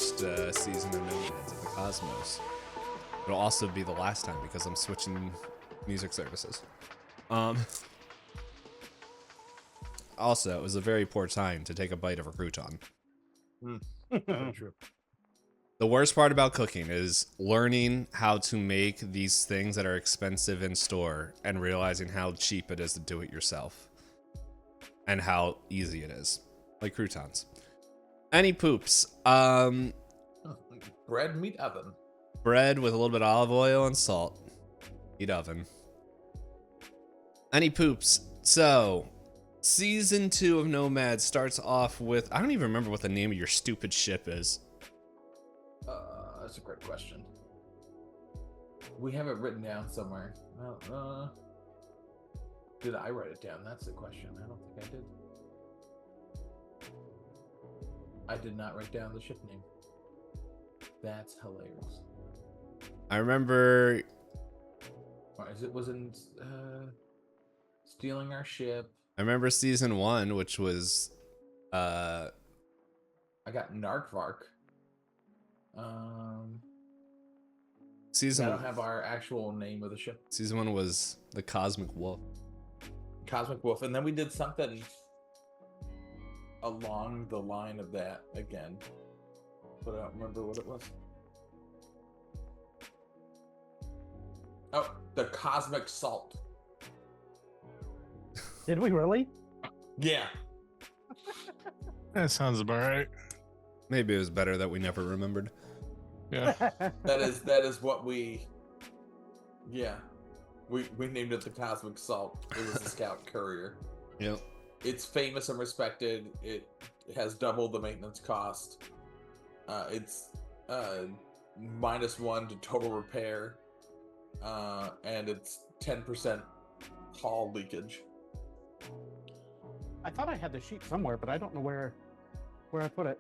first season of Nomads of the Cosmos. It'll also be the last time because I'm switching music services. Also, it was a very poor time to take a bite of a crouton. True. The worst part about cooking is learning how to make these things that are expensive in store and realizing how cheap it is to do it yourself. And how easy it is. Like croutons. Any poops. Bread, meat, oven. Bread with a little bit of olive oil and salt. Heat oven. Any poops. So, season 2 of Nomads starts off with... I don't even remember what the name of your stupid ship is. That's a great question. We have it written down somewhere. Did I write it down? That's the question. I don't think I did. I did not write down the ship name. That's hilarious. I remember... It wasn't stealing our ship. I remember season 1, which was... I got Narkvark. Season... I don't have our actual name of the ship. Season 1 was the Cosmic Wolf. Cosmic Wolf, and then we did something along the line of that again, but I don't remember what it was. Oh, the Cosmic Salt. Did we really? Yeah. That sounds about right. Maybe it was better that we never remembered. Yeah. That is what we. Yeah, we named it the Cosmic Salt. It was a scout courier. Yep. It's famous and respected. It has double the maintenance cost. It's -1 to total repair, and it's 10% hull leakage. I thought I had the sheet somewhere, but I don't know where I put it.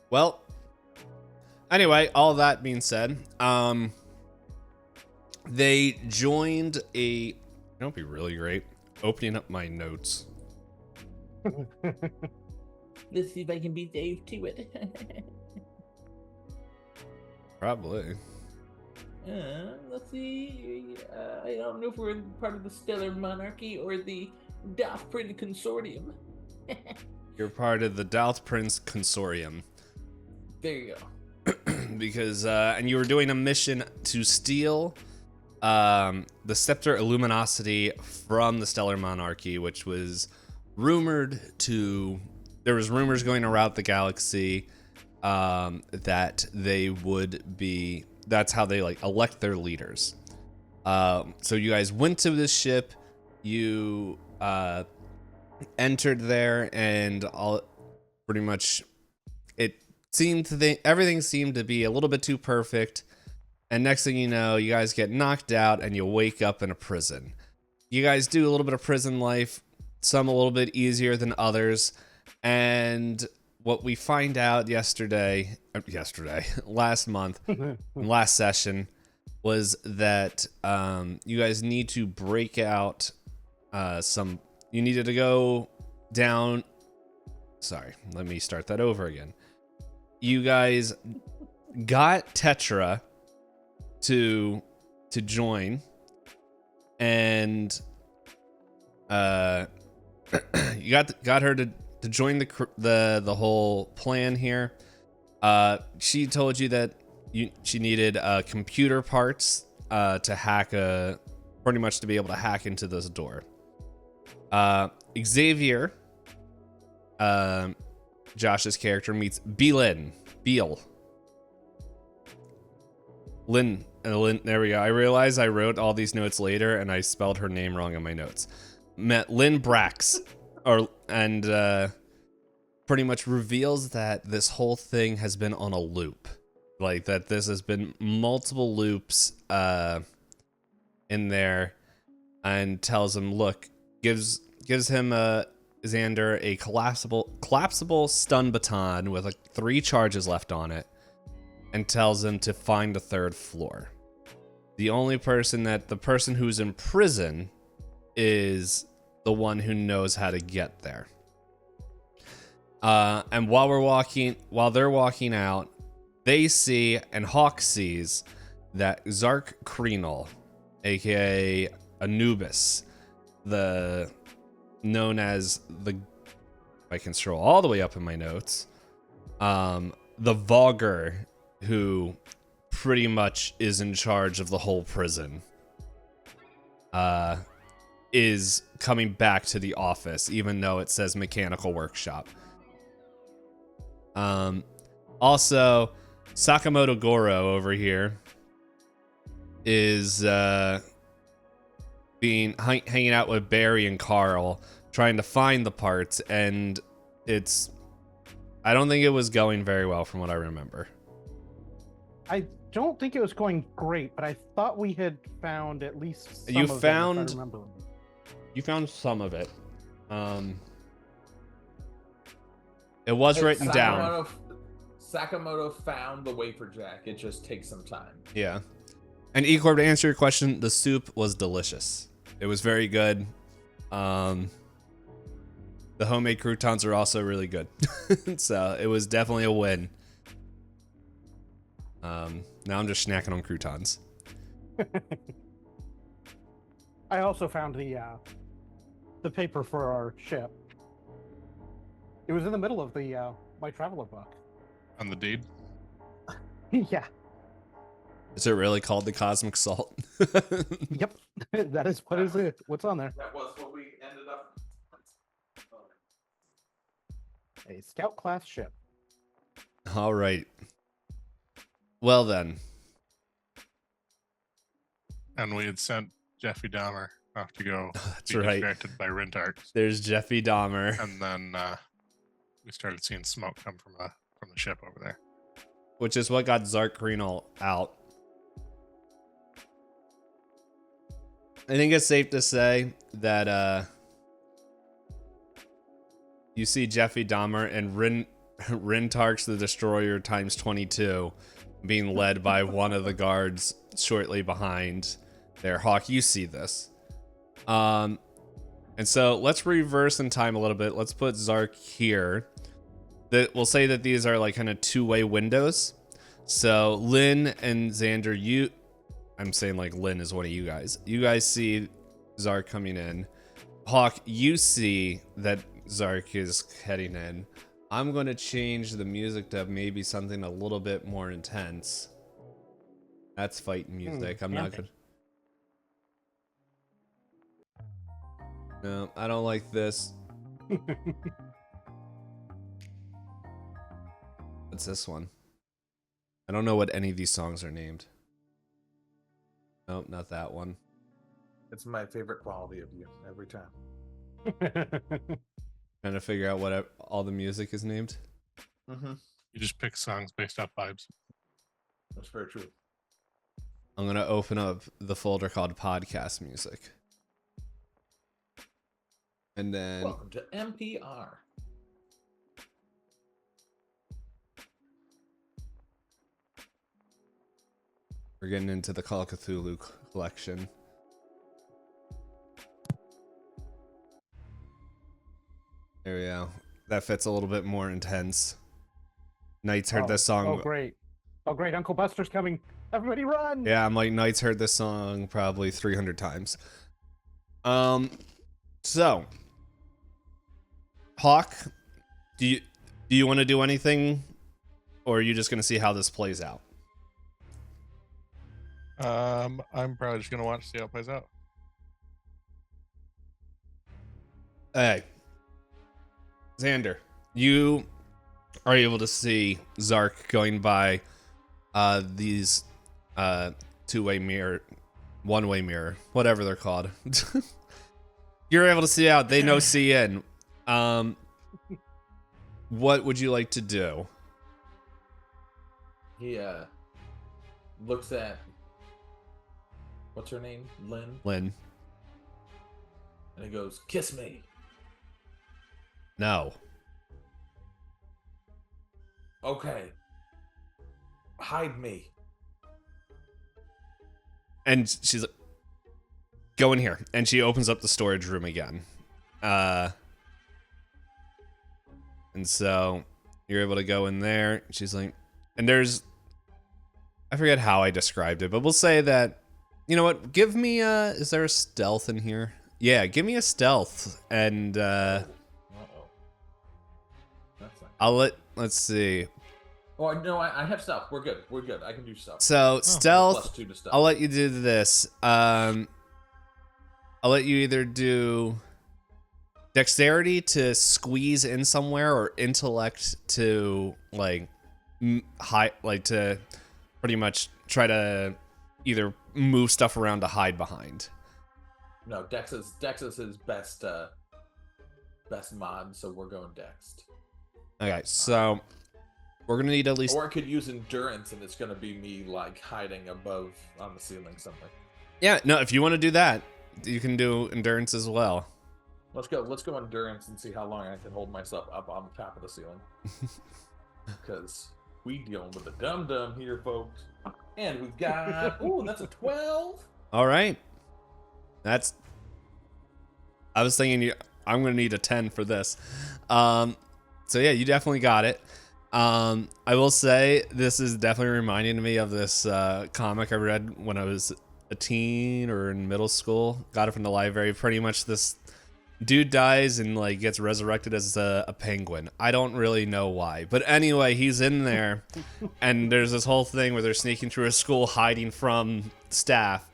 Well, anyway, all that being said, they joined a... That'll be really great. Opening up my notes. Let's see if I can beat Dave to it. Probably. Let's see. I don't know if we're part of the Stellar Monarchy or the DPayne Consortium. You're part of the DPayne Consortium. There you go. Because, and you were doing a mission to steal the Scepter Illuminosity from the Stellar Monarchy, which was rumored to... There was rumors going around the galaxy that they would be... That's how they, like, elect their leaders. So you guys went to this ship. You entered there, and all pretty much... It seemed everything seemed to be a little bit too perfect. And next thing you know, you guys get knocked out and you wake up in a prison. You guys do a little bit of prison life, some a little bit easier than others. And what we find out last month, last session, was that you guys need to break out you needed to go down. Sorry, let me start that over again. You guys got Tetra to join, and you got her to join the whole plan here. She told you that she needed computer parts to hack pretty much to be able to hack into this door. Xavier, Josh's character, meets Beal. Lynn, there we go. I realized I wrote all these notes later and I spelled her name wrong in my notes. Met Lynn Brax, and pretty much reveals that this whole thing has been on a loop. Like, that this has been multiple loops in there, and tells him, look, gives him Xander a collapsible stun baton with like 3 charges left on it, and tells him to find the 3rd floor. The person who's in prison is the one who knows how to get there. And while they're walking out, they see, and Hawk sees, that Zark Kreenel, aka Anubis, known as the, I can scroll all the way up in my notes, the Vogger, who pretty much is in charge of the whole prison, is coming back to the office, even though it says mechanical workshop. Also, Sakamoto Goro over here is hanging out with Barry and Carl, trying to find the parts, and I don't think it was going very well from what I remember. I don't think it was going great, but I thought we had found at least some You of them, if found- I remember. You found some of it. It was written down. Sakamoto found the wafer jack. It just takes some time. Yeah. And Ecorp, to answer your question, the soup was delicious. It was very good. The homemade croutons are also really good. So it was definitely a win. Now I'm just snacking on croutons. I also found the paper for our ship. It was in the middle of the my traveler book. On the deed. Yeah. Is it really called the Cosmic Salt? Yep. That is what is it. What's on there? That was what we ended up. A scout class ship. All right. Well then. And we had sent Jeffy Dahmer off to go That's be right. distracted by Rintarks. There's Jeffy Dahmer, And then we started seeing smoke come from the ship over there. which is what got Zark Kreenel out. I think it's safe to say that you see Jeffy Dahmer and Rintarks the Destroyer times 22 being led by one of the guards shortly behind there. Hawk, you see this. And so let's reverse in time a little bit. Let's put Zark here. We'll say that these are like kind of two-way windows. So Lynn and Xander, I'm saying like Lynn is one of you guys. You guys see Zark coming in. Hawk, you see that Zark is heading in. I'm going to change the music to maybe something a little bit more intense. That's fighting music. I'm not going to... No, I don't like this. What's this one? I don't know what any of these songs are named. Nope, not that one. It's my favorite quality of you every time. Trying to figure out what all the music is named. Mm-hmm. You just pick songs based off vibes. That's very true. I'm going to open up the folder called podcast music. And then Welcome to NPR. we're getting into the Call of Cthulhu collection. There we go. That fits a little bit more intense. Knights heard this song. Oh, great. Oh, great. Uncle Buster's coming. Everybody run. Yeah, I'm like, Knights heard this song probably 300 times. So, Hawk, do you want to do anything, or are you just going to see how this plays out? I'm probably just gonna watch, see how it plays out. Hey, Xander, you are able to see Zark going by these two-way mirror, one-way mirror, whatever they're called. You're able to see out. They know see in. What would you like to do? He looks at what's her name? Lynn. Lynn. And he goes, "Kiss me." No. Okay. Hide me. And she's like, go in here. And she opens up the storage room again. And And so you're able to go in there. She's like, and there's, I forget how I described it, but we'll say that, you know what? Give me is there a stealth in here? Yeah, give me a stealth, and Uh-oh. That's not let's see. Oh, no, I have stuff. We're good. We're good. I can do stuff. So stealth, +2 to stuff. I'll let you do this. I'll let you either do dexterity to squeeze in somewhere, or intellect to like to pretty much try to either move stuff around to hide behind. No, Dex is his best mod, so we're going Dex. Okay, so we're gonna need at least. Or I could use endurance, and it's gonna be me like hiding above on the ceiling somewhere. Yeah, no, if you want to do that, you can do endurance as well. Let's go endurance and see how long I can hold myself up on the top of the ceiling. Because we dealing with a dum-dum here, folks. And we've got ooh, that's a 12. All right, that's. I was thinking I'm gonna need a 10 for this. So yeah, you definitely got it. I will say this is definitely reminding me of this comic I read when I was a teen or in middle school. Got it from the library. Pretty much this dude dies and like gets resurrected as a penguin. I don't really know why, but anyway, he's in there, and there's this whole thing where they're sneaking through a school, hiding from staff,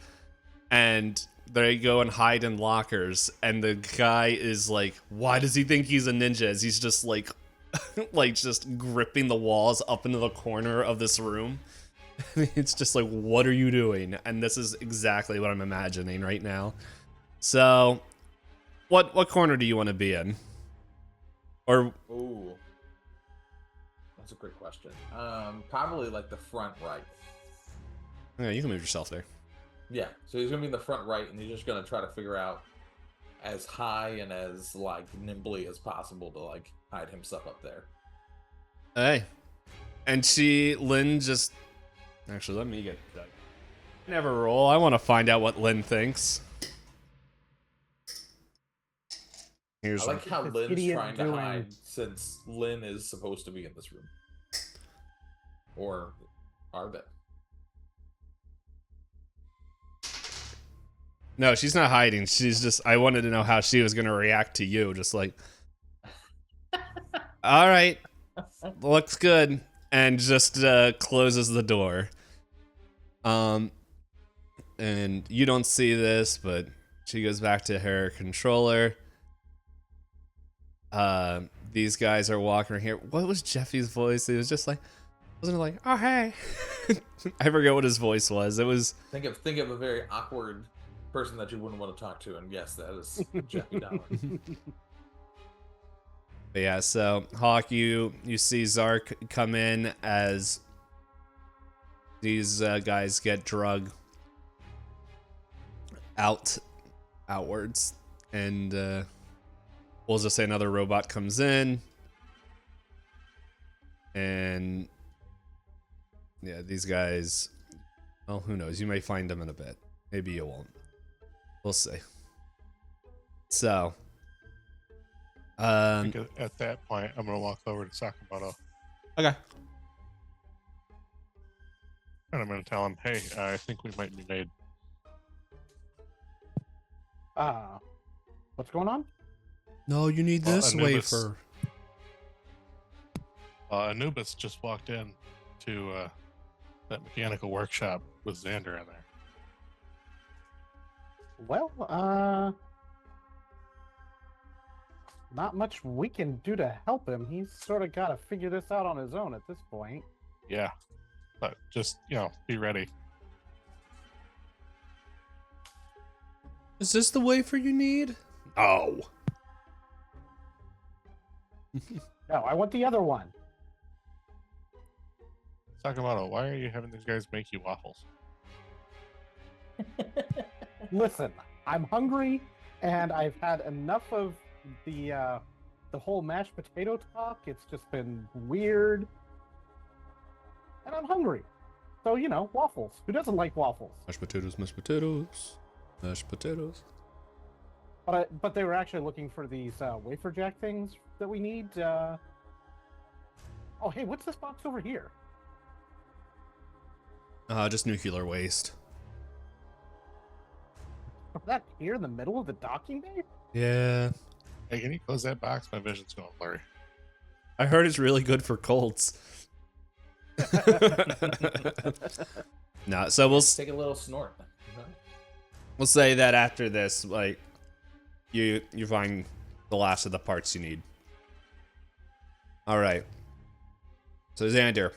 and they go and hide in lockers. And the guy is like, "Why does he think he's a ninja?" As he's just like, like just gripping the walls up into the corner of this room. It's just like, what are you doing? And this is exactly what I'm imagining right now. So. What corner do you want to be in? Or ooh, that's a great question. Probably like the front right. yeah, you can move yourself there. Yeah, so he's gonna be in the front right, and he's just gonna try to figure out as high and as like nimbly as possible to like hide himself up there. Hey, and Lynn just actually let me get that. Never roll. I want to find out what Lynn thinks. Here's I like how This Lynn's idiot trying to doing- hide, since Lynn is supposed to be in this room. Or are they? No, she's not hiding. She's just. I wanted to know how she was gonna react to you. Just like, all right, looks good, and just closes the door. And you don't see this, but she goes back to her controller. These guys are walking here. What was Jeffy's voice? It was just like, wasn't it like, oh hey? I forget what his voice was. It was. Think of a very awkward person that you wouldn't want to talk to, and yes, that is Jeffy Dahmer. But yeah, so Hawk, you see Zark come in as these guys get drug outwards, and we'll just say another robot comes in, and yeah, these guys. Well, who knows? You may find them in a bit. Maybe you won't. We'll see. So. I think at that point, I'm gonna walk over to Sakamoto Okay. and I'm gonna tell him, "Hey, I think we might be made." What's going on? No, you need Well, this Anubis- wafer. Anubis just walked in to that mechanical workshop with Xander in there. Well, not much we can do to help him. He's sort of got to figure this out on his own at this point. Yeah, but just be ready. Is this the wafer you need? Oh. No, I want the other one. Sakamoto, why are you having these guys make you waffles? Listen, I'm hungry, and I've had enough of the whole mashed potato talk. It's just been weird, and I'm hungry. So waffles. Who doesn't like waffles? Mashed potatoes, mashed potatoes, mashed potatoes. But they were actually looking for these wafer jack things that we need. Oh, hey, what's this box over here? Just nuclear waste. That here in the middle of the docking bay? Yeah. Hey, can you close that box? My vision's going blurry. I heard it's really good for colds. No, so Take a little snort. we'll say that after this, like, you find the last of the parts you need. All right. So Xander,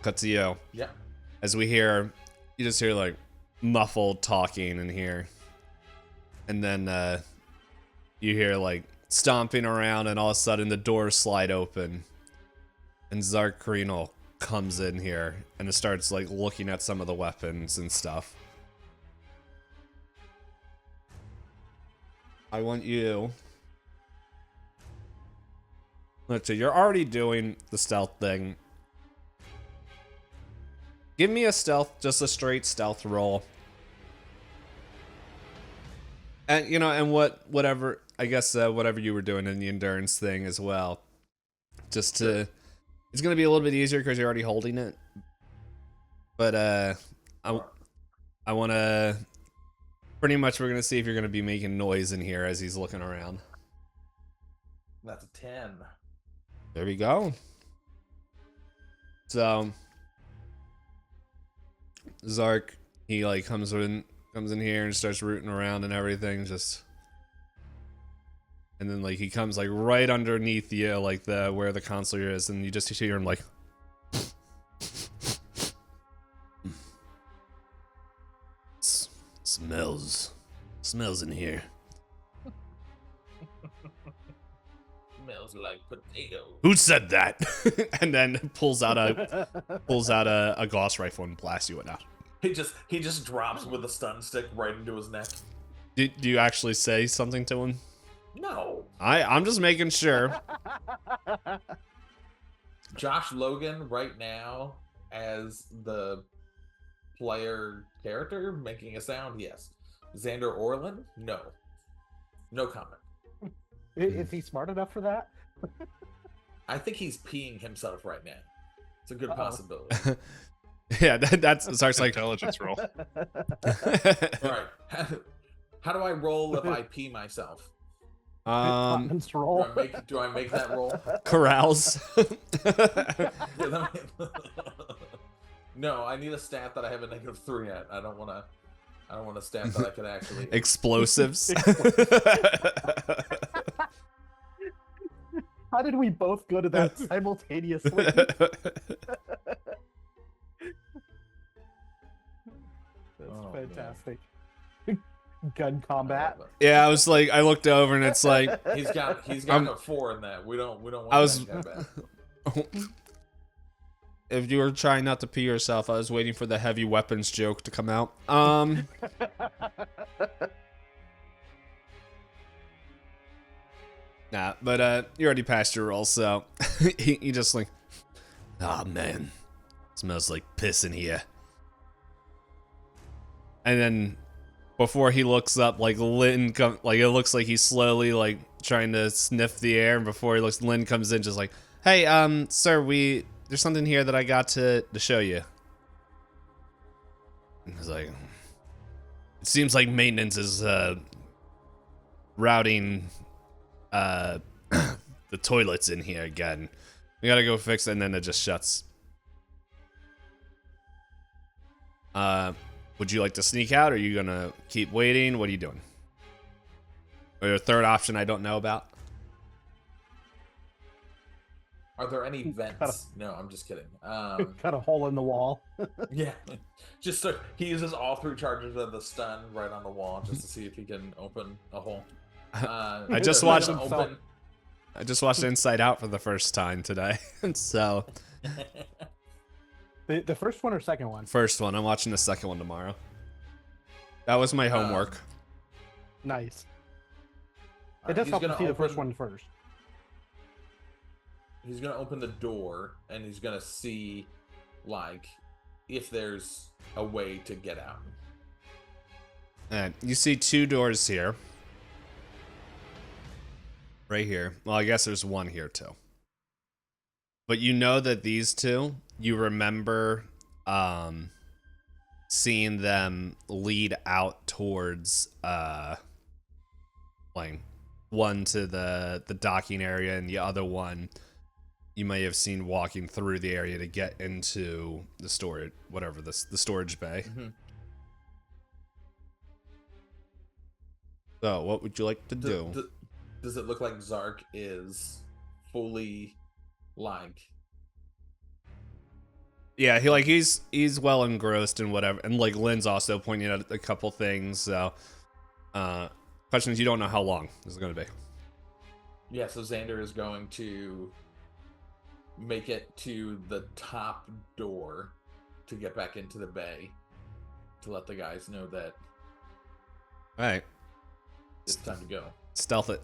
cut to you. Yeah. As we hear, you just hear like muffled talking in here, and then you hear like stomping around, and all of a sudden the doors slide open, and Zarkrino comes in here and it starts like looking at some of the weapons and stuff. I want you. Let's see, you're already doing the stealth thing. Give me a stealth, just a straight stealth roll. And you know, and whatever, I guess whatever you were doing in the endurance thing as well. Just to, it's gonna be a little bit easier because you're already holding it. But I wanna, pretty much we're gonna see if you're gonna be making noise in here as he's looking around. That's a 10. There we go. So Zark, he like comes in here and starts rooting around and everything, just, and then like he comes like right underneath you, like the where the console is, and you just hear him like smells in here. Smells like potato. Who said that? And then pulls out a Gauss rifle and blasts you with that. He just drops with a stun stick right into his neck. Do you actually say something to him? No. I'm just making sure. Josh Logan right now as the player character making a sound, yes. Xander Orlin, no. No comment. Is he smart enough for that? I think he's peeing himself right now. It's a good possibility. Yeah, that's starts like Intelligence roll. All right. How do I roll if I pee myself? Continence roll. Do I make that roll? Carouse. No, I need a stat that I have a -3 at. I don't want a stat that I could actually. Explosives. How did we both go to that simultaneously? That's Oh, fantastic. Gun combat. Yeah, I was like, I looked over and it's like He's got a 4 in that. We don't want I was- that bad. if you were trying not to pee yourself, I was waiting for the heavy weapons joke to come out. Nah, but you already passed your roll, so he just like, ah, man, smells like piss in here. And then before he looks up, like Lynn like it looks like he's slowly like trying to sniff the air, and before he looks, Lynn comes in just like, hey, sir, there's something here that I got to show you. And he's like, it seems like maintenance is routing the toilets in here again. We gotta go fix it, and then it just shuts. Would you like to sneak out, or are you gonna keep waiting? What are you doing? Or a third option I don't know about? Are there any vents? No, I'm just kidding. Cut a hole in the wall. Yeah, just so he uses all 3 charges of the stun right on the wall just to see if he can open a hole. I just watched open. I just watched Inside Out for the first time today, so The first one or second one? first one. I'm watching the second one tomorrow. That was my homework. Nice. It does help to see the first one first. He's gonna open the door and he's gonna see, like, if there's a way to get out. And you see 2 doors here. Right here. Well, I guess there's one here too. But you know that these two, you remember seeing them lead out towards like one to the docking area and the other one you may have seen walking through the area to get into the storage, whatever the storage bay. Mm-hmm. So what would you like to do? Does it look like Zark is fully like? Yeah, he's well engrossed in whatever, and like Lynn's also pointing out a couple things. So, question is, you don't know how long this is going to be. Yeah, so Xander is going to make it to the top door to get back into the bay to let the guys know that All right, it's time to go. stealth it.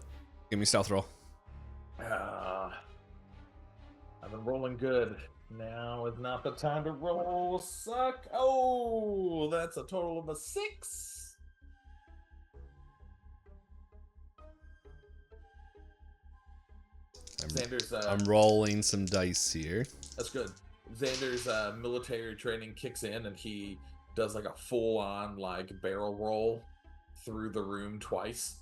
Give me a stealth roll. I've been rolling good. Now is not the time to roll. Suck. Oh, that's a total of a 6. Xander's I'm rolling some dice here. that's good. Xander's military training kicks in and he does like a full-on like barrel roll through the room twice.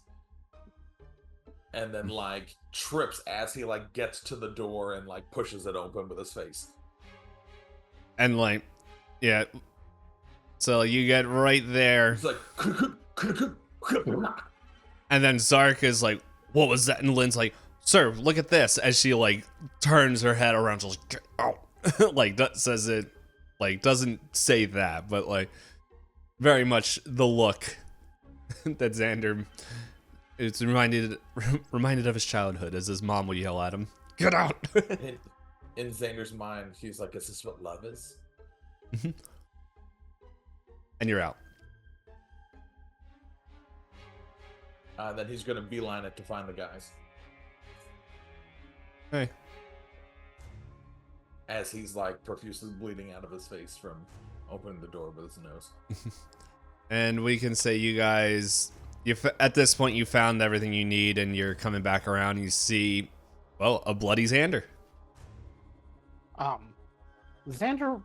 And then like trips as he like gets to the door and like pushes it open with his face. And like, yeah. So you get right there, He's like and then Zark is like, "What was that?" And Lynn's like, "Sir, look at this." As she like turns her head around, she's like, "Get out!" Like says it, like doesn't say that, but like very much the look that Xander. It's reminded of his childhood as his mom would yell at him, "Get out!" in Xander's mind, he's like, "Is this what love is?" And you're out. Then he's gonna beeline it to find the guys. Hey. As he's like profusely bleeding out of his face from opening the door with his nose. And we can say you guys, at this point you found everything you need, and you're coming back around. And you see, well, a bloody Xander. Xander,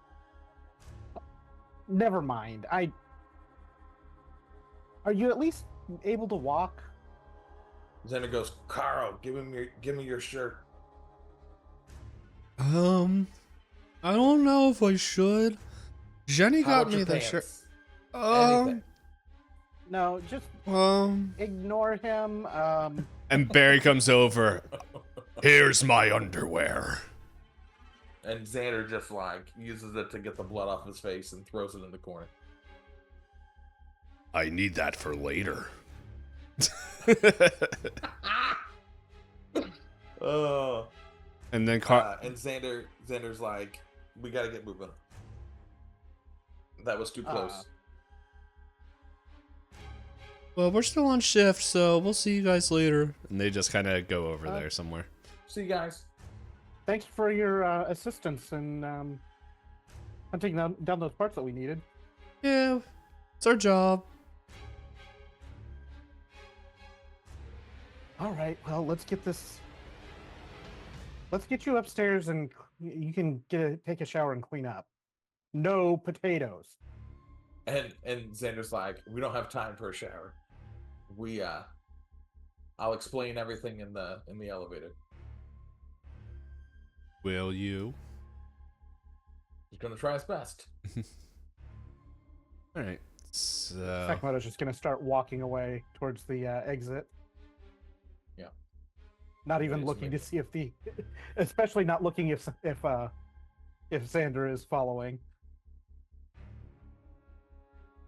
never mind. Are you at least able to walk? Xander goes, "Carl, give me your shirt." I don't know if I should. Jenny How got about me your the pants? shirt. Anything. No, just ignore him. And Barry comes over. Here's my underwear. And Xander just like uses it to get the blood off his face and throws it in the corner. I need that for later. Oh. And then And Xander's like, "We gotta get moving. That was too close." well, we're still on shift, so we'll see you guys later. And they just kind of go over there somewhere. See you guys. Thanks for your assistance in hunting down those parts that we needed. Yeah, it's our job. All right, well, let's get you upstairs and you can take a shower and clean up. No potatoes. And Xander's like, "We don't have time for a shower. I'll explain everything in the elevator." Will you? He's gonna try his best. All right. So Sakamoto's just gonna start walking away towards the exit. Yeah. Not even Yes, looking maybe. to see if especially not looking if Xander is following.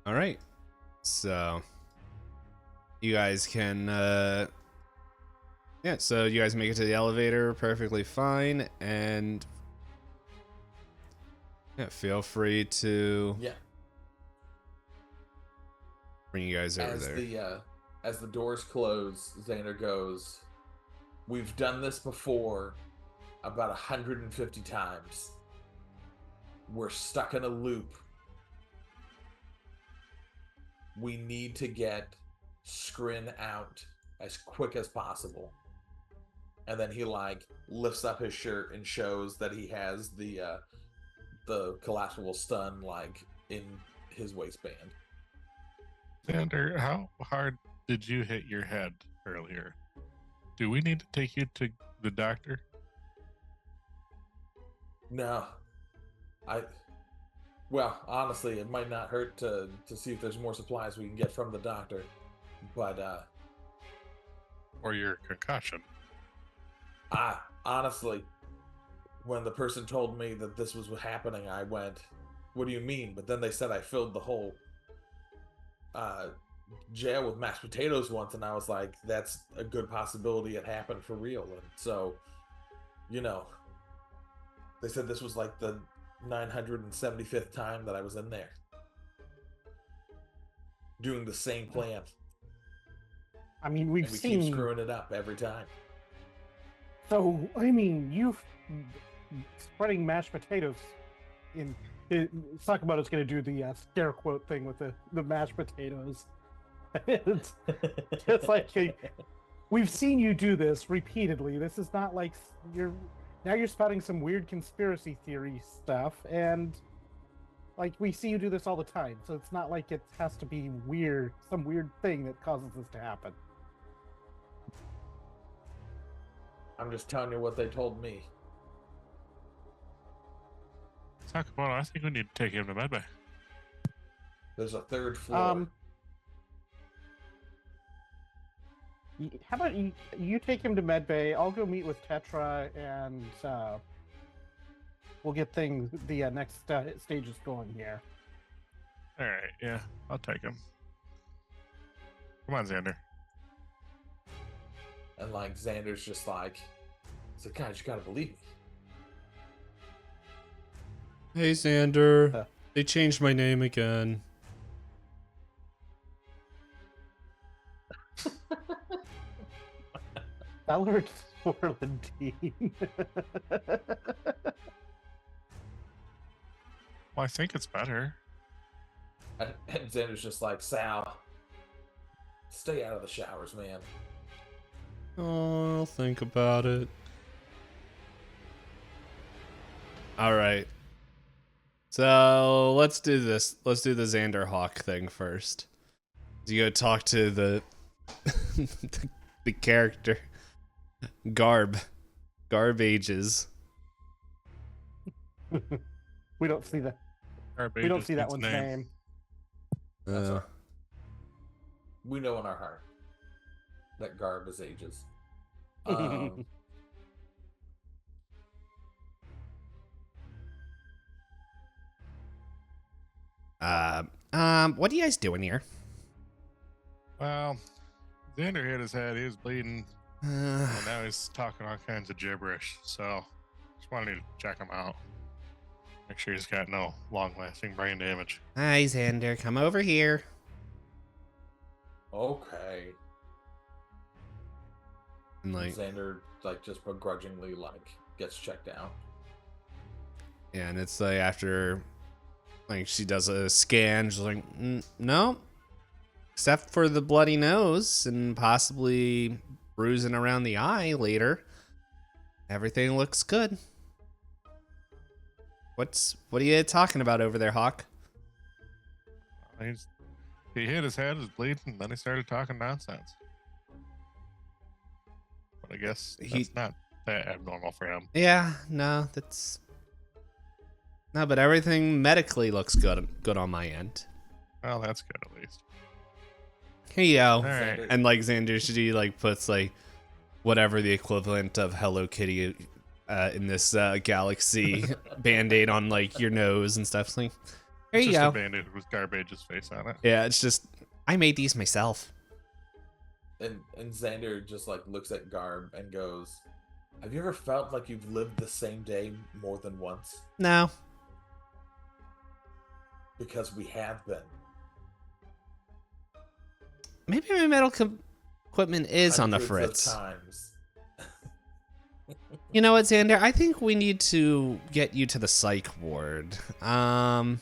all right. So you guys can so you guys make it to the elevator perfectly fine, and feel free to Yeah. bring you guys over there. As the doors close, Xander goes, "We've done this before about 150 times. We're stuck in a loop. We need to get Skrin out as quick as possible. and then he like lifts up his shirt and shows that he has the collapsible stun like in his waistband. Xander, how hard did you hit your head earlier? Do we need to take you to the doctor? No. Well, honestly, it might not hurt to see if there's more supplies we can get from the doctor. But, Or your concussion? honestly, when the person told me that this was happening, I went, what do you mean? But then they said I filled the whole jail with mashed potatoes once, and I was like, that's a good possibility it happened for real. And so, you know, they said this was like the 975th time that I was in there doing the same plan. I mean, we've And we seen. keep screwing it up every time. So, I mean, you spreading mashed potatoes in. Sakamoto's going to do the scare quote thing with the mashed potatoes. It's just like we've seen you do this repeatedly. This is not like you're spouting some weird conspiracy theory stuff, and like we see you do this all the time. So it's not like it has to be weird, some weird thing that causes this to happen. I'm just telling you what they told me. Sakamoto, I think we need to take him to medbay. There's a third floor. How about you take him to medbay? I'll go meet with Tetra, and we'll get the next stages going here. All right, yeah, I'll take him. Come on, Xander. And like Xander's just like, guys, you gotta believe me. Hey, Xander. Huh. They changed my name again. Ballard Swirlandine. Well, I think it's better. And Xander's just like, Sal, stay out of the showers, man. Oh, I'll think about it. All right. So let's do this. Let's do the Xander Hawk thing first. You go talk to the the character. Garb Ages. We don't see that. Garbage We don't is see that its one's name. That's all right. We know in our heart that Garb is ages. What are you guys doing here? Well, Xander hit his head. He was bleeding. And now he's talking all kinds of gibberish. So just wanted to check him out. Make sure he's got no long-lasting brain damage. Hi, Xander. Come over here. Okay. And like, Xander like just begrudgingly like gets checked out. yeah, and it's like after like she does a scan, she's like, no, except for the bloody nose and possibly bruising around the eye later. Everything looks good. What are you talking about over there, Hawk? He hit his head, was bleeding, and then he started talking nonsense. But I guess that's not that abnormal for him. Yeah, no, but everything medically looks good on my end. Well, that's good at least. Here you go. All right. And like Xander, she like puts like whatever the equivalent of Hello Kitty in this galaxy band-aid on like your nose and stuff. It's like, here you Just go. a bandit with Garbage's face on it. Yeah, it's just I made these myself. And Xander just like looks at Garb and goes, have you ever felt like you've lived the same day more than once? No. Because we have been. Maybe my medical equipment is on the Hundreds of fritz. times. You know what, Xander? I think we need to get you to the psych ward. Can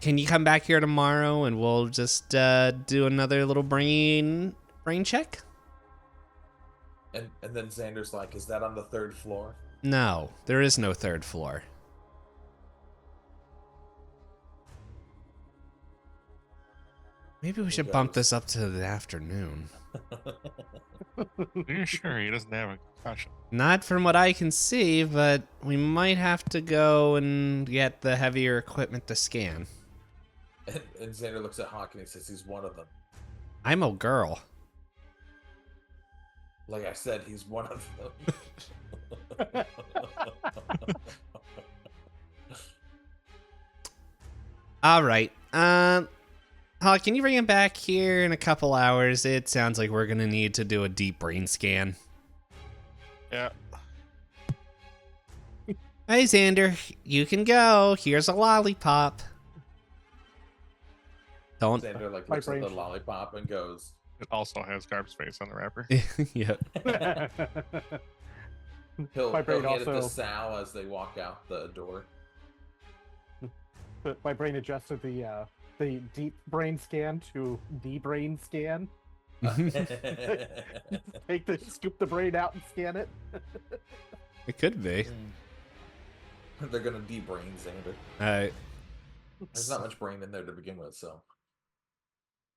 you come back here tomorrow and we'll just do another little brain check? And then Xander's like, "Is that on the 3rd floor?" No, there is no 3rd floor. Maybe we should bump this up to the afternoon. Are you sure he doesn't have a concussion? Not from what I can see, but we might have to go and get the heavier equipment to scan. And Xander looks at Hawk and he says, "He's one of them." I'm a girl. Like I said, he's one of them. All right. Hawk, can you bring him back here in a couple hours? It sounds like we're gonna need to do a deep brain scan. Yeah. Hey, Xander, you can go. Here's a lollipop. Don't. Xander like looks at the lollipop and goes, It also has Garb's face on the wrapper. Yeah. he'll My brain hand it to also- Sal as they walk out the door. But my brain adjusted the deep brain scan to the brain scan. Scoop the brain out and scan it. It could be. They're gonna de-brain Xander. All right. There's not much brain in there to begin with, so.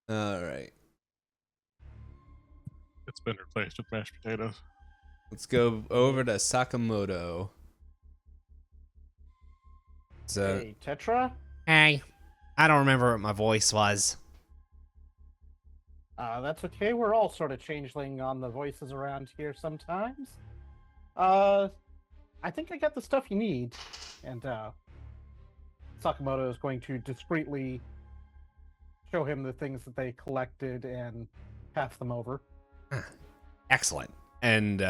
All right. It's been replaced with mashed potatoes. Let's go over to Sakamoto. So, Hey, Tetra? hey, I don't remember what my voice was. That's okay. We're all sort of changeling on the voices around here sometimes. I think I got the stuff you need. And, Sakamoto is going to discreetly show him the things that they collected and pass them over. Excellent. And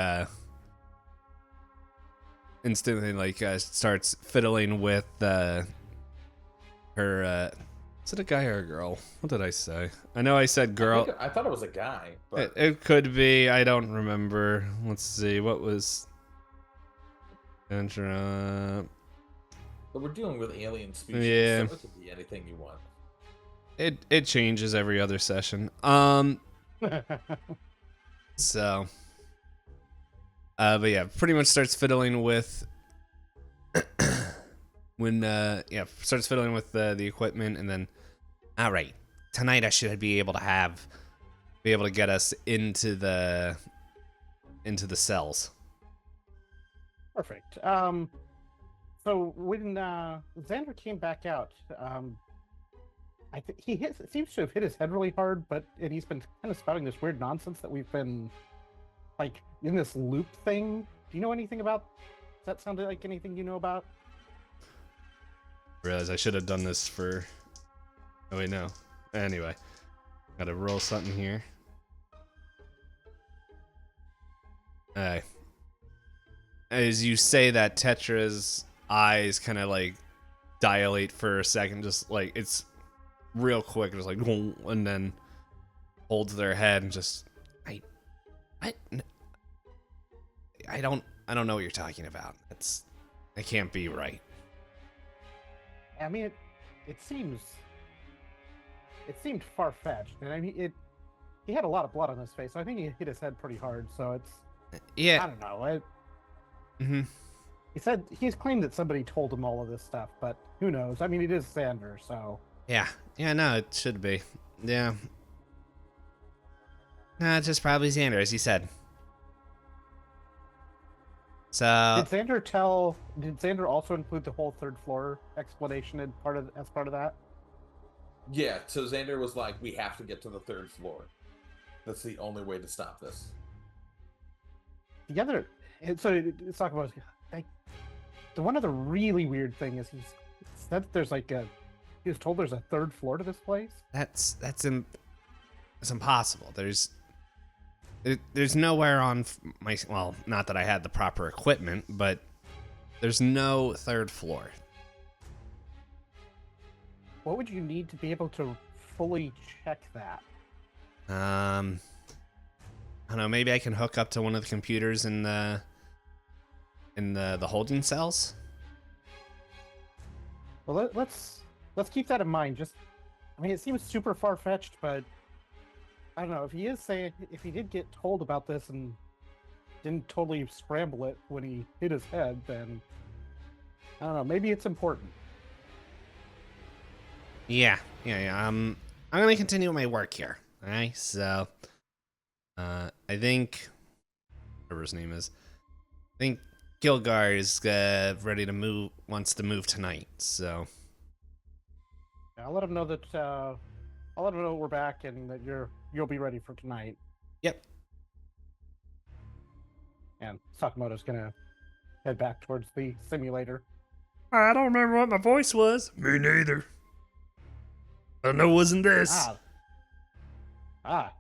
instantly, starts fiddling with her. Is it a guy or a girl? What did I say? I know I said girl. I thought it was a guy, but It could be. I don't remember. Let's see. What was? but we're dealing with alien species, Yeah. so it could be anything you want. It changes every other session. So. But yeah, pretty much starts fiddling with. Starts fiddling with the equipment, and then, all right, tonight I should be able to get us into the cells. Perfect. So when Xander came back out, I think seems to have hit his head really hard, and he's been kind of spouting this weird nonsense that we've been like in this loop thing. Do you know anything about? Does that sound like anything you know about? I realize I should have done this for. Oh wait, no. Anyway, gotta roll something here. As you say that, Tetra's eyes kind of like dilate for a second, just like it's real quick, just like, and then holds their head and just, I don't know what you're talking about. That can't be right. I mean, it seemed far-fetched, and I mean he had a lot of blood on his face, so I think he hit his head pretty hard. So it's I Yeah. don't know. Mm-hmm. He's claimed that somebody told him all of this stuff, but who knows? I mean, it is Xander, so Yeah. No, it should be. Yeah. No, it's just probably Xander, as you said. So did Xander also include the whole 3rd floor explanation as part of that? Yeah, so Xander was like, "We have to get to the 3rd floor. That's the only way to stop this." Let's talk about the one other really weird thing is he said that he was told there's a 3rd floor to this place. that's impossible. There's nowhere on not that I had the proper equipment, but there's no 3rd floor. What would you need to be able to fully check that? I don't know. Maybe I can hook up to one of the computers in the holding cells. Well, let's keep that in mind. I mean, it seems super far-fetched, but I don't know if he did get told about this and didn't totally scramble it when he hit his head, then I don't know. Maybe it's important. Yeah. I'm gonna continue my work here. All right. So, I think whatever his name is, I think Gilgar is ready to move. Wants to move tonight. So. I'll let him know that I'll let him know we're back and that you'll be ready for tonight. Yep. And Sakamoto's gonna head back towards the simulator. I don't remember what my voice was. Me neither. I know it wasn't this.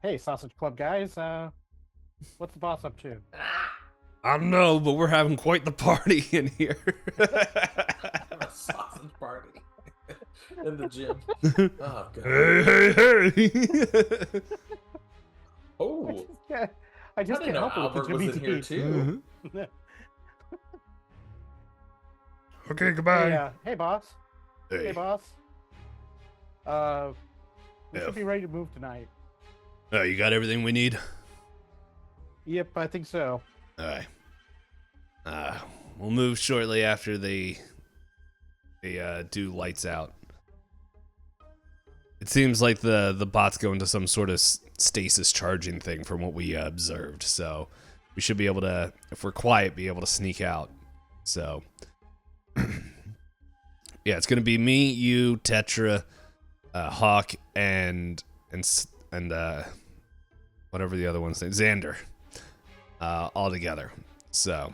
Hey, Sausage Club guys. What's the boss up to? I don't know, but we're having quite the party in here. A sausage party in the gym. Oh god. Hey. Oh, I just I can't didn't know help it with Albert the was in here too. Okay, goodbye. Hey, boss. Hey, boss. We Yeah. should be ready to move tonight. Oh, you got everything we need? Yep, I think so. All right. We'll move shortly after they do lights out. It seems like the bots go into some sort of stasis charging thing from what we observed. So we should be able to, if we're quiet, be able to sneak out. So yeah, it's gonna be me, you, Tetra, Hawk, and whatever the other one's name, Xander, all together. So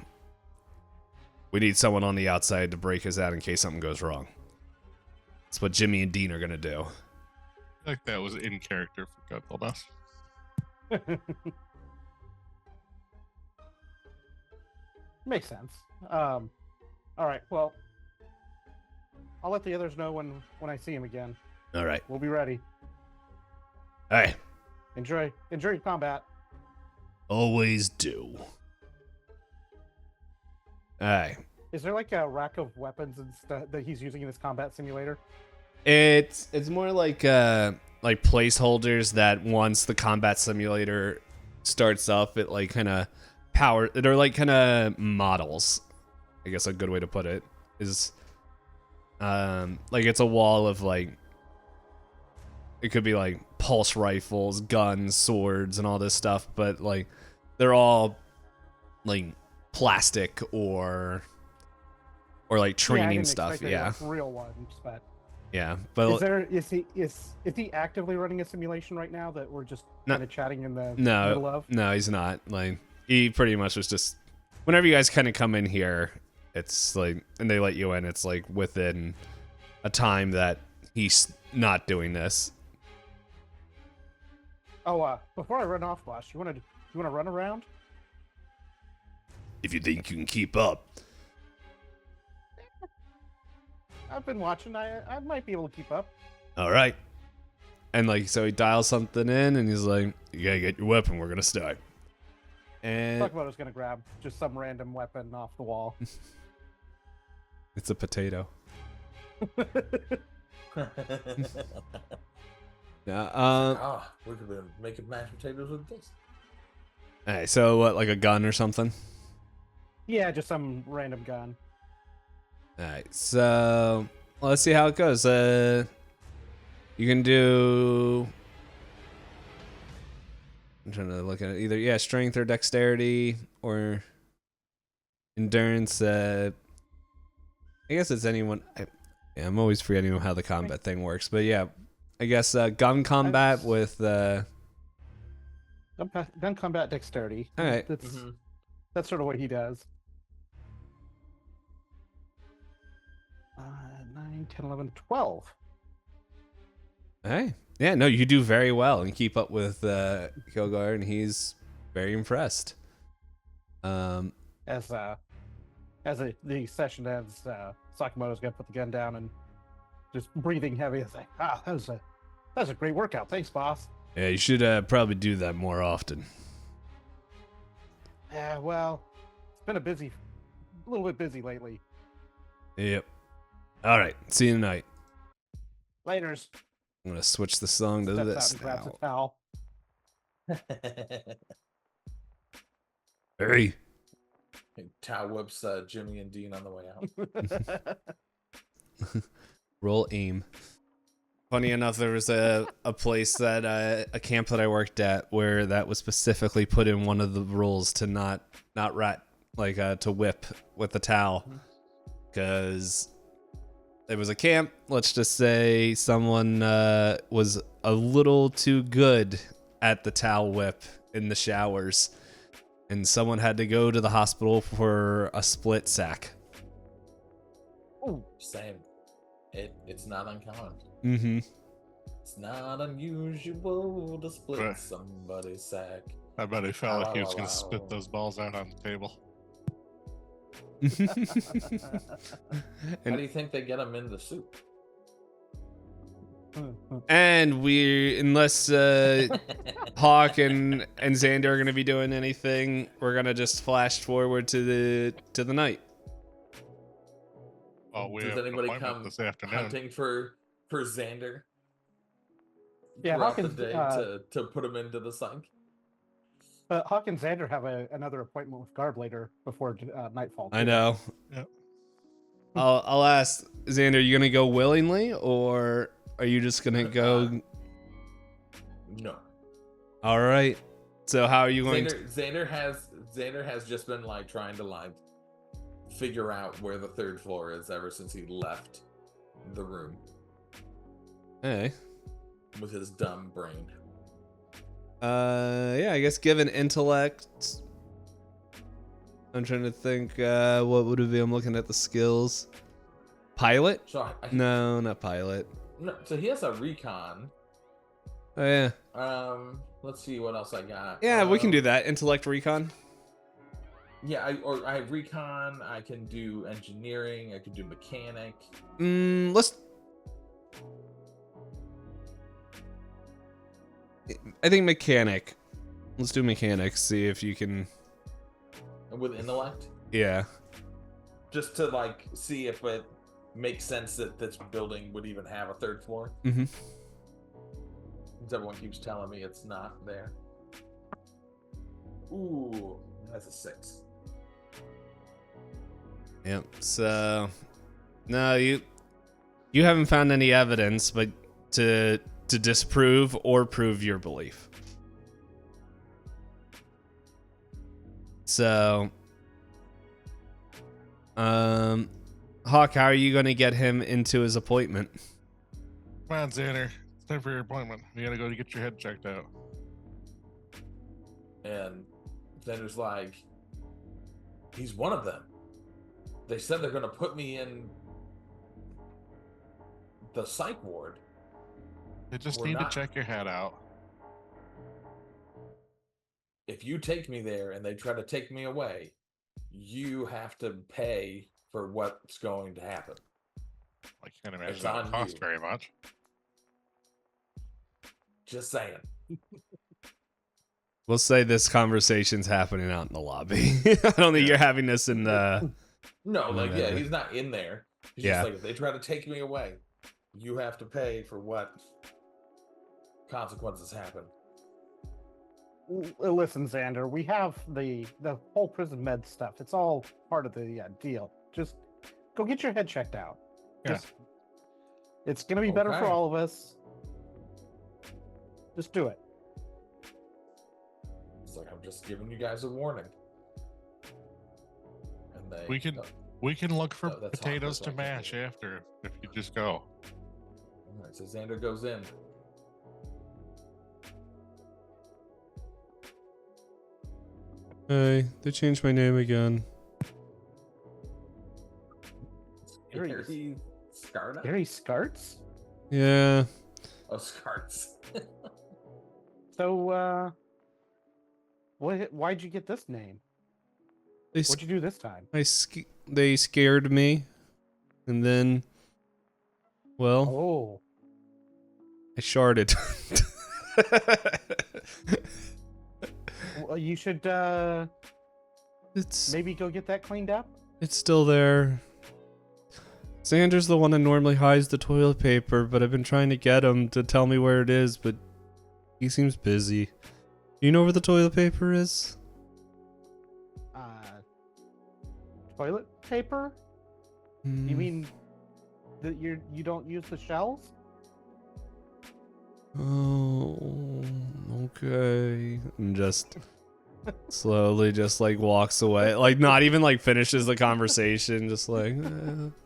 we need someone on the outside to break us out in case something goes wrong. That's what Jimmy and Dean are gonna do. I feel like that was in character for Gugglebuff. Makes sense. All right. Well, I'll let the others know when I see him again. All right. We'll be ready. All right. Enjoy your combat. Always do. All right. Is there like a rack of weapons and stuff that he's using in his combat simulator? It's more like placeholders that once the combat simulator starts up, it like kind of they're like kind of models. I guess a good way to put it is like it's a wall of like it could be like pulse rifles, guns, swords, and all this stuff, but like they're all like plastic or like training stuff. Yeah, like real ones, but yeah. But is he actively running a simulation right now that we're just kind of chatting in the middle of? No, he's not. Like he pretty much was just whenever you guys kind of come in here, it's like and they let you in. It's like within a time that he's not doing this. Oh, before I run off, boss, you want to run around? If you think you can keep up. I've been watching. I might be able to keep up. All right. And like so he dials something in and he's like, you gotta get your weapon, we're gonna start. And Sakamoto's gonna grab just some random weapon off the wall. it's a potato. Yeah, we could be making mashed potatoes with this. alright, so what, like a gun or something? Yeah, just some random gun. Alright, so let's see how it goes. You can do. I'm trying to look at it. Either strength or dexterity or endurance. I guess it's anyone. I'm always forgetting how the combat thing works, but yeah, I guess gun combat with. Gun combat dexterity. All right. That's sort of what he does. 9, 10, 11, 12. Hey, yeah, no, you do very well and keep up with Kilgar, and he's very impressed. As the session ends, Sakamoto's gonna put the gun down and just breathing heavy. It's like, that was a great workout. Thanks, boss. Yeah, you should probably do that more often. Yeah, well, it's been a little bit busy lately. Yep. All right, see you tonight. Laters. I'm gonna switch the song to Steps this out and grabs now. a towel. Hey. Tao whips Jimmy and Dean on the way out. Roll aim. Funny enough, there was a place that a camp that I worked at where that was specifically put in one of the rules to not rat, like to whip with the towel, because it was a camp. Let's just say someone was a little too good at the towel whip in the showers, and someone had to go to the hospital for a split sack. Ooh, same. It's not uncommon. Mm-hmm. It's not unusual to split Right. somebody's sack. I bet he felt like he was Ow, going to ow, spit ow. those balls out on the table. How do you think they get them in the soup? And unless Hawk and Xander are gonna be doing anything, we're gonna just flash forward to the night. Oh, we Does have an anybody appointment come this afternoon. hunting for Xander? Yeah, throughout the Hawkins, day to put him into the sink. Hawk and Xander have another appointment with Garb later before nightfall. I too. know. Yep. I'll ask Xander, are you gonna go willingly, or are you just gonna go? No. All right. So how are you going? Xander has just been like trying to like figure out where the third floor is ever since he left the room Hey. with his dumb brain. Yeah, I guess given intellect, I'm trying to think. What would it be? I'm looking at the skills. Pilot? So No, not pilot. no, so he has a recon. Oh yeah. Let's see what else I got. Yeah, we can do that. Intellect recon. Yeah, I have recon. I can do engineering. I can do mechanic. Let's. I think mechanic. Let's do mechanics. See if you can. With intellect, Yeah. just to like see if it makes sense that this building would even have a third floor. Mm-hmm. Because everyone keeps telling me it's not there. Ooh, that's a 6. Yep. So, no, you haven't found any evidence, but to disprove or prove your belief. So, Hawk, how are you going to get him into his appointment? Come on, Xander. It's time for your appointment. You gotta go to get your head checked out. And Xander's like, he's one of them. They said they're going to put me in the psych ward. They just We're need not- to check your head out. If you take me there and they try to take me away, you have to pay for what's going to happen. I can't imagine It's that on would cost you. very much. Just saying. We'll say this conversation's happening out in the lobby. I don't think you're having this in the. No, like, yeah, Whatever. he's not in there. He's Yeah. just like, if they try to take me away, you have to pay for what consequences happen. Listen, Xander, we have the whole prison med stuff. It's all part of the deal. Just go get your head checked out. Yeah. Just- it's gonna be better for Okay. all of us. Just do it. It's like, I'm just giving you guys a warning. And they, We can look for No, that's potatoes to awkward, like, mash after if you just go. All right, so Xander goes in. Hey, they changed my name again. Serious. Gary Scarda? Gary Scarts? Yeah. Oh, Scarts. So, why'd you get this name? They What'd you do this time? they scared me, and then, well, Oh, I sharded. well, you should it's maybe go get that cleaned up. it's still there. Xander's the one that normally hides the toilet paper, but I've been trying to get him to tell me where it is, but he seems busy. Do you know where the toilet paper is? Toilet paper? You mean that you don't use the shells? Oh, okay. And just slowly just like walks away. Like not even like finishes the conversation. Just like,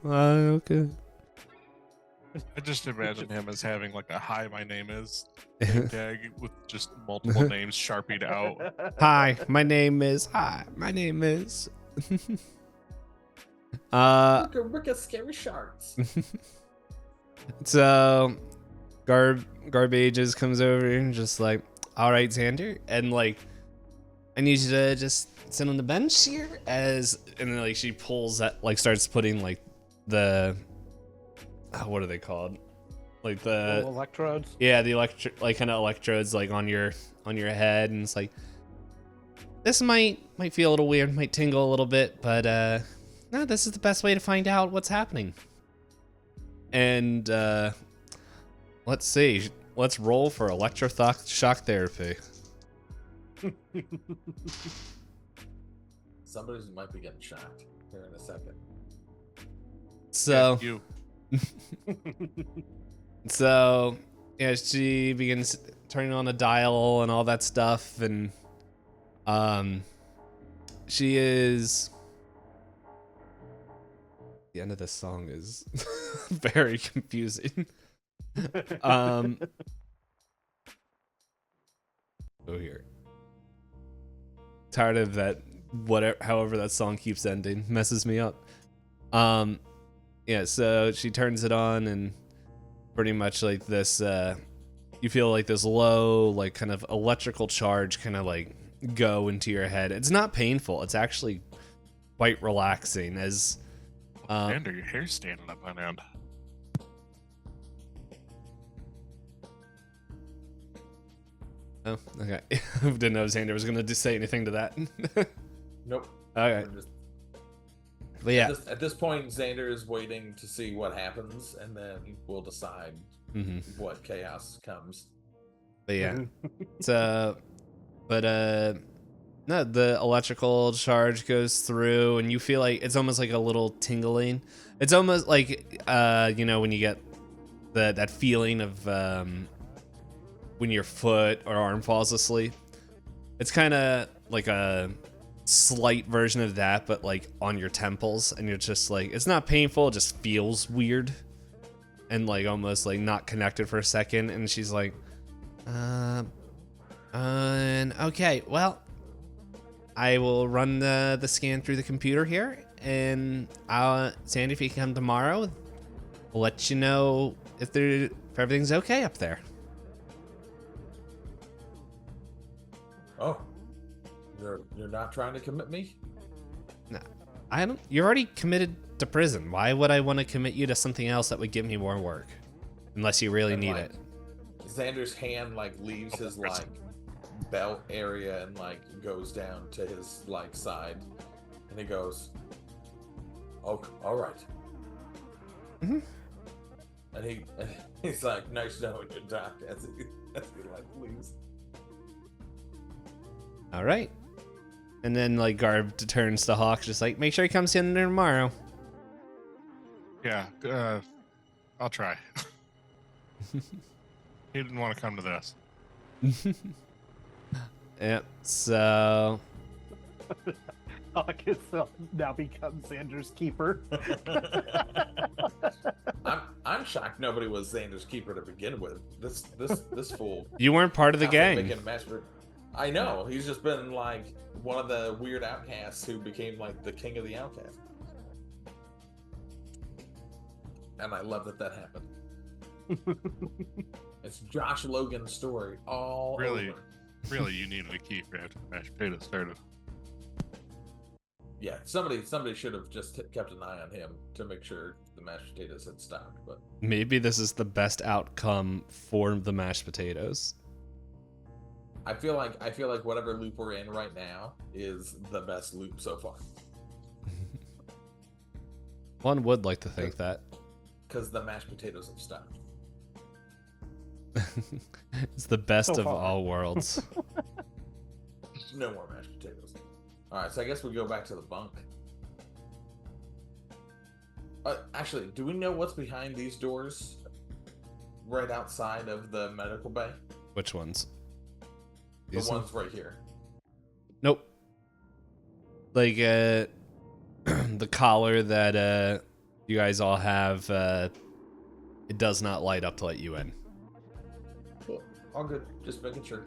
okay. I just imagine him as having like a "Hi, my name is" name tag with just multiple names sharpied out. Hi, my name is. Ricka scary sharks. So Garbages comes over and just like, all right, Xander, and like, I need you to just sit on the bench here and then like she pulls that, like starts putting like the, what are they called? Like the Little electrodes. Yeah, the like kind of electrodes like on your head, and it's like, this might feel a little weird, might tingle a little bit, but no, this is the best way to find out what's happening. And let's see, let's roll for shock therapy. Somebody might be getting shocked here in a second. So You. So yeah, she begins turning on the dial and all that stuff, and she is. The end of this song is very confusing. Oh, here. Tired of that. However that song keeps ending, messes me up. Yeah. So she turns it on, and pretty much like this. You feel like this low, like kind of electrical charge, kind of like go into your head. It's not painful. It's actually quite relaxing. As Xander, your hair's standing up on end. Oh, okay. Didn't know Xander was gonna say anything to that. Nope. Okay. We're just- But yeah. At this point, Xander is waiting to see what happens, and then we'll decide what chaos comes. But yeah. So, but no, the electrical charge goes through, and you feel like it's almost like a little tingling. It's almost like when you get that feeling of when your foot or arm falls asleep. It's kind of like a slight version of that, but like on your temples, and you're just like, it's not painful, it just feels weird and like almost like not connected for a second. And she's like, okay, well, I will run the scan through the computer here, and Sandy, if you can come tomorrow, we'll let you know if everything's okay up there. Oh, you're not trying to commit me? No, I don't. You're already committed to prison. Why would I want to commit you to something else that would give me more work? Unless you really need it. Xander's hand like leaves his like belt area and like goes down to his like side, and he goes, "Oh, all right." Mm-hmm. And he's like, "Nice knowing you, Doc." As he like leaves. All right. And then like Garb turns to Hawk, just like, make sure he comes in there tomorrow. Yeah, I'll try. He didn't want to come to this. Yep. So. Hawk now becomes Xander's keeper. I'm shocked nobody was Xander's keeper to begin with. This fool. You weren't part of the gang. Making a mess for- I know. He's just been like one of the weird outcasts who became like the king of the outcasts. And I love that happened. It's Josh Logan's story all Really? over. Really, you needed a keeper after the mashed potatoes started. Yeah, somebody should have just kept an eye on him to make sure the mashed potatoes had stopped. But Maybe this is the best outcome for the mashed potatoes. I feel like whatever loop we're in right now is the best loop so far. One would like to think that. Because the mashed potatoes have stopped. It's the best So of far. all worlds. No more mashed potatoes. All right, so I guess we go back to the bunk. Actually, do we know what's behind these doors? Right outside of the medical bay? Which ones? The These ones right here. Nope. Like the collar that you guys all have, it does not light up to let you in. Cool. All good. Just making sure.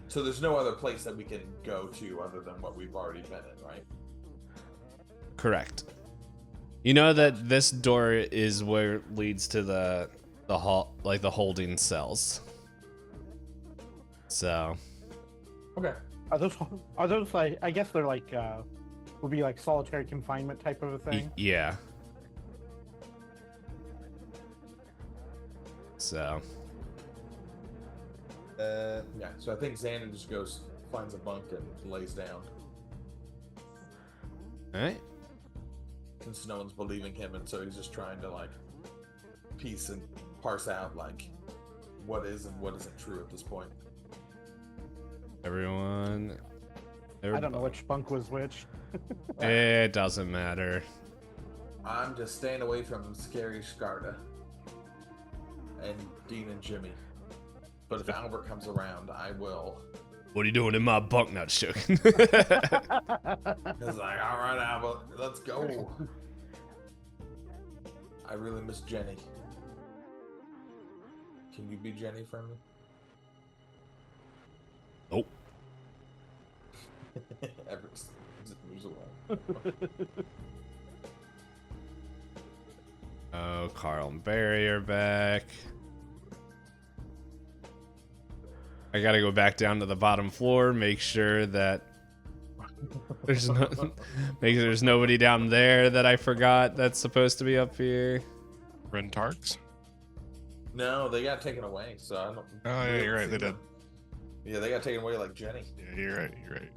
So there's no other place that we can go to other than what we've already been in, right? Correct. You know that this door is where it leads to the hall, like the holding cells. So. Okay. Are those like, I guess they're like would be like solitary confinement type of a thing? Yeah. So. Yeah, so I think Xander just goes, finds a bunk and lays down. Alright. Since no one's believing him, and so he's just trying to like piece and parse out like what is and what isn't true at this point. Everyone. I don't know which bunk was which. It doesn't matter. I'm just staying away from Scary Scarda and Dean and Jimmy. But if Albert comes around, I will. What are you doing in my bunk? Not joking. It's like, all right, Albert, let's go. I really miss Jenny. Can you be Jenny for me? Nope. Everett just moves away. Oh, Carl and Barry are back. I gotta go back down to the bottom floor, make sure that there's there's nobody down there that I forgot that's supposed to be up here. Rentarks? No, they got taken away, so I don't. Oh, yeah, you're right. They did. Yeah, they got taken away like Jenny. Yeah, you're right. You're right.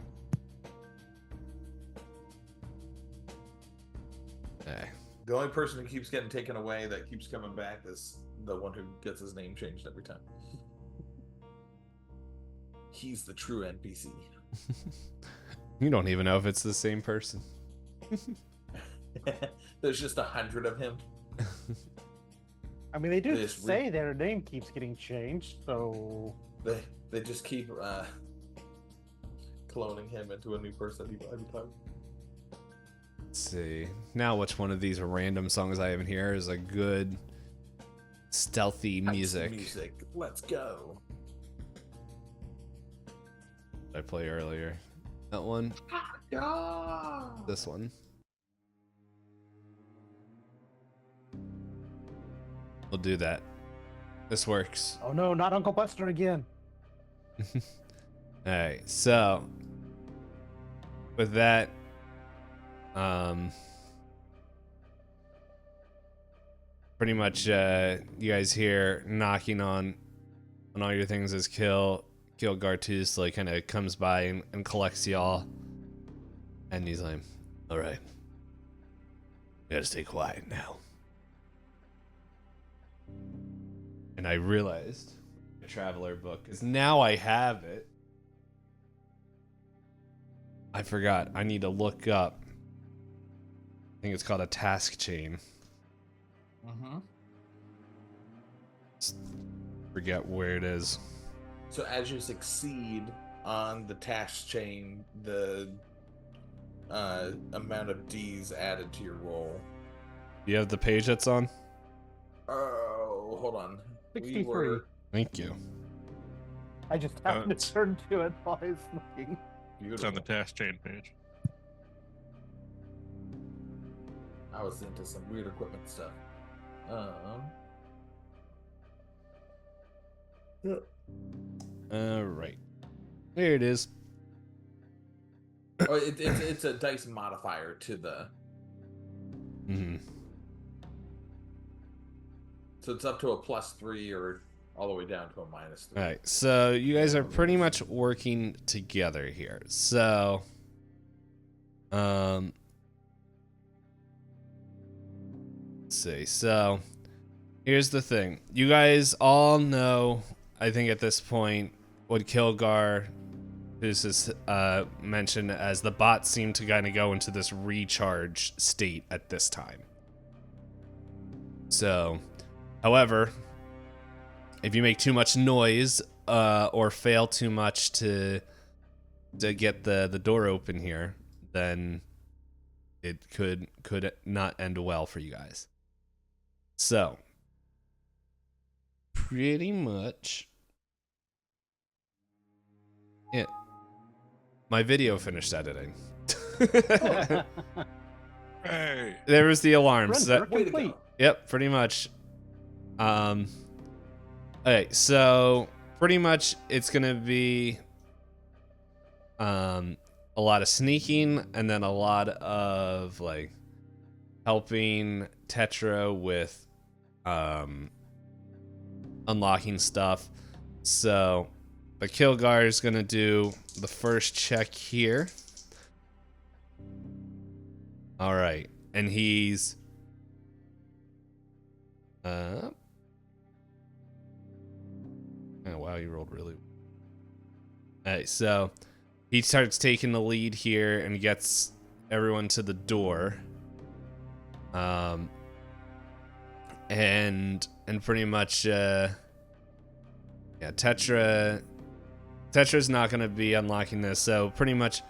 Hey. The only person who keeps getting taken away that keeps coming back is the one who gets his name changed every time. He's the true NPC. You don't even know if it's the same person. There's just 100 of him. I mean, they do They just say their name keeps getting changed, so They just keep cloning him into a new person every time. Let's see. Now which one of these random songs I have in here is a good stealthy music Let's go. I played earlier? That one? Yeah. This one? We'll do that. This works. oh no, not Uncle Buster again. Alright, so with that, pretty much you guys hear knocking on all your things as Kill Gartus like kind of comes by and collects y'all, and he's like, all right, you gotta stay quiet now. And I realized the Traveler book, because now I have it. I forgot. I need to look up. I think it's called a task chain. Mm-hmm. Forget where it is. So as you succeed on the task chain, the amount of D's added to your roll. Do you have the page that's on? Oh, hold on. 63. Thank you. I just happened to turn to it while I was looking. It's on the task chain page. I was into some weird equipment stuff. Right. There it is. Oh, it's a dice modifier to the. Mm-hmm. So it's up to a +3 or all the way down to a -3. All right. So you guys are pretty much working together here. So, let's see. So, here's the thing. You guys all know, I think at this point, what Kilgar this is mentioned as the bot seemed to kind of go into this recharge state at this time. So, however, if you make too much noise or fail too much to get the door open here, then it could not end well for you guys. So, pretty much, yeah. My video finished editing. Hey. There was the alarms. Render Way to complete. go. Yep, pretty much. Okay, so pretty much it's gonna be a lot of sneaking and then a lot of like helping Tetra with unlocking stuff. So the Kilgar is gonna do the first check here. All right, and he's oh wow, you rolled really. Alright, so he starts taking the lead here and gets everyone to the door. And pretty much yeah, Tetra's not gonna be unlocking this, so pretty much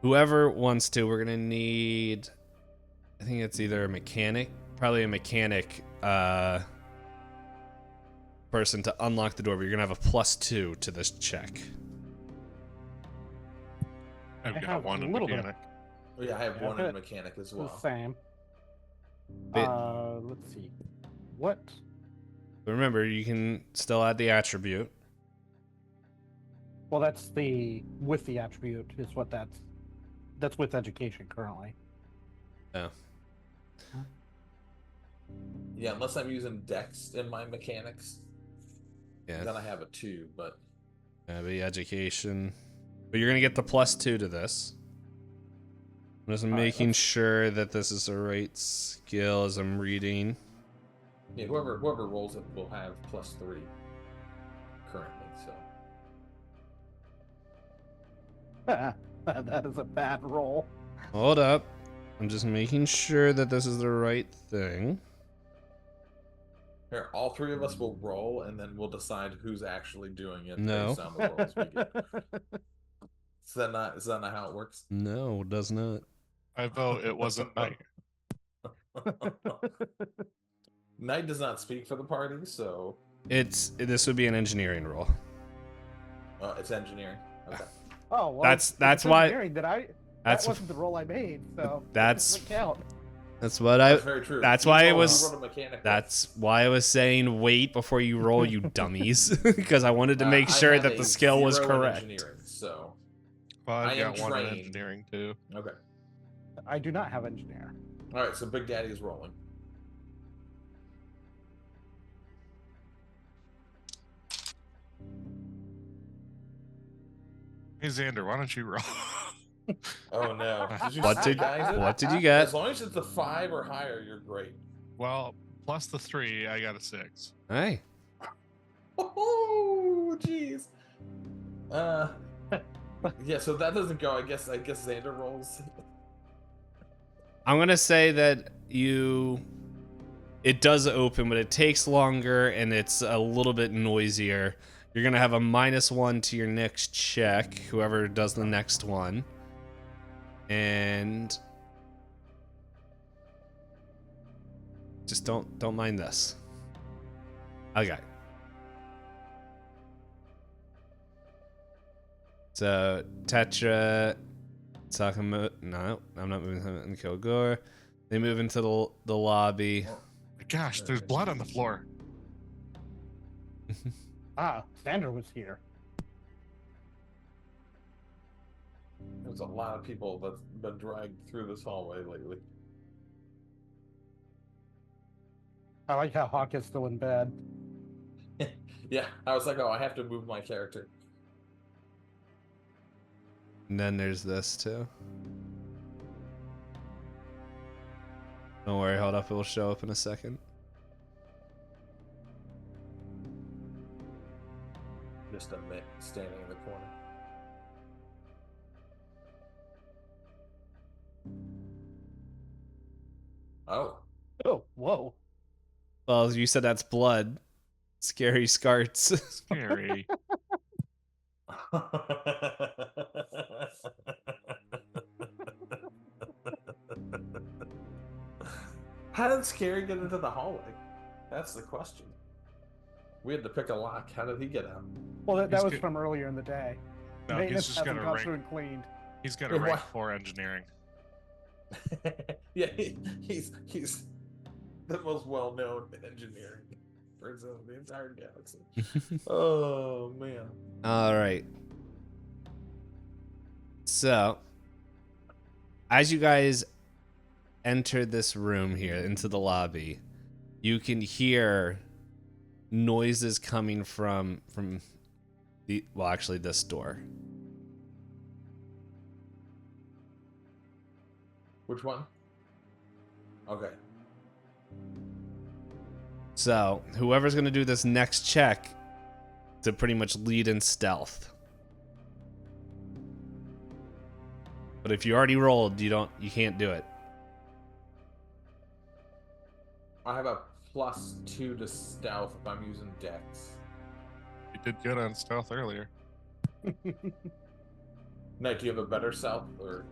whoever wants to, we're gonna need, I think it's either a mechanic, probably a mechanic person to unlock the door, but you're gonna have a +2 to this check. I've I got have one a in little bit. mechanic. Oh, yeah, I have Yeah, one but in mechanic as The well. same. Bit- Let's see. What? But remember, you can still add the attribute. Well, that's the with the attribute is what that's with education currently. Yeah. Yeah, unless I'm using Dex in my mechanics, Yeah. then I have a 2. But The education. But you're gonna get the +2 to this. I'm just right, making let's- sure that this is the right skill as I'm reading. yeah, whoever rolls it will have +3 currently. So That is a bad roll. Hold up. I'm just making sure that this is the right thing. here, all 3 of us will roll, and then we'll decide who's actually doing it No. based on the rolls we get. Is that not how it works? No, it does not. I vote it wasn't night. Knight does not speak for the party, so This would be an engineering roll. it's engineering. Okay. Oh, well, That's if it's why- engineering, that That's wasn't the roll I made, so That's- it doesn't count. that's what That's very true. that's You why it rolled- was- you rolled a mechanic. That's why I was saying wait before you roll, you dummies, because I wanted to make I sure have that a the skill was 0 in correct. engineering, so Well, I've I am got one in trained. engineering too. okay. I do not have engineer. All right, so Big Daddy is rolling. Hey Xander, why don't you roll? Oh no! What did guys? what did you As get? long as it's a 5 or higher, you're great. Well, plus the 3, I got a 6. Hey, Oh, jeez. Yeah. So that doesn't go. I guess Xander rolls. I'm gonna say that it does open, but it takes longer and it's a little bit noisier. You're gonna have a -1 to your next check, whoever does the next one. And just don't mind this. Okay. So Tetra, Sakamoto. No, I'm not moving him and Kilgore. They move into the lobby. My gosh, there's blood on the floor. Ah, Sandra was here. There's a lot of people that's been dragged through this hallway lately. I like how Hawk is still in bed. Yeah, I was like, oh, I have to move my character. And then there's this too. Don't worry, hold up, it will show up in a second. Just a Mick standing in the corner. Oh. Oh, whoa. Well, you said that's blood. Scary scarts. Scary. How did Scary get into the hallway? That's the question. We had to pick a lock. How did he get out? Well, He's that was good. from earlier in the day. No, Maintenance he's just got hasn't a gone rank. through and cleaned. He's got a Yeah, rank why- 4 engineering. Yeah, he's the most well-known in engineering person in the entire galaxy. Oh man. All right. So, as you guys enter this room here into the lobby, you can hear noises coming from the actually this door. Which one? Okay. So, whoever's going to do this next check to pretty much lead in stealth. But if you already rolled, you can't do it. I have a +2 to stealth if I'm using Dex. You did good on stealth earlier. Knight, do you have a better stealth or?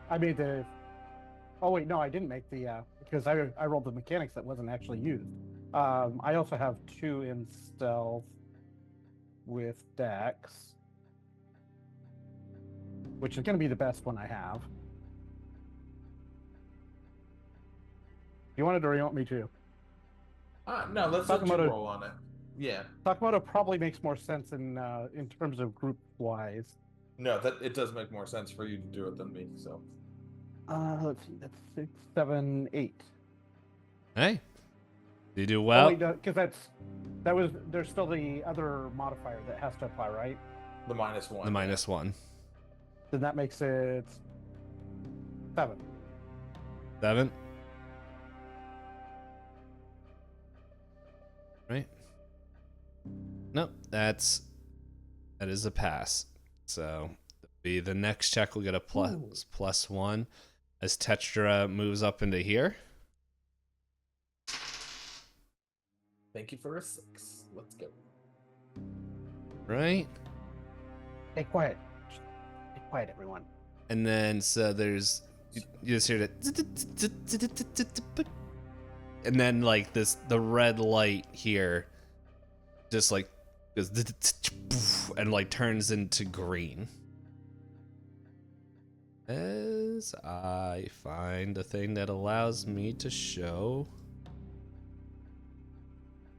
I made the. Oh wait, no, I didn't make the because I rolled the mechanics that wasn't actually used. I also have 2 in stealth with Dex, which is going to be the best one I have. You want it or you want me to? No, let's Talk let you about it. roll on it. Yeah. Takomoto probably makes more sense in terms of group wise. No, that it does make more sense for you to do it than me. So. Let's see, that's 6, 7, 8. Hey. You do well. Because there's still the other modifier that has to apply, right? The -1. The -1. Then that makes it 7. 7. Right? Nope, that is a pass. So be the next check will get a +1 as Tetra moves up into here. Thank you for a 6. Let's go. Right? Stay quiet. Stay quiet, everyone. And then so there's you just hear it, and then like the red light here just like goes and like turns into green as I find a thing that allows me to show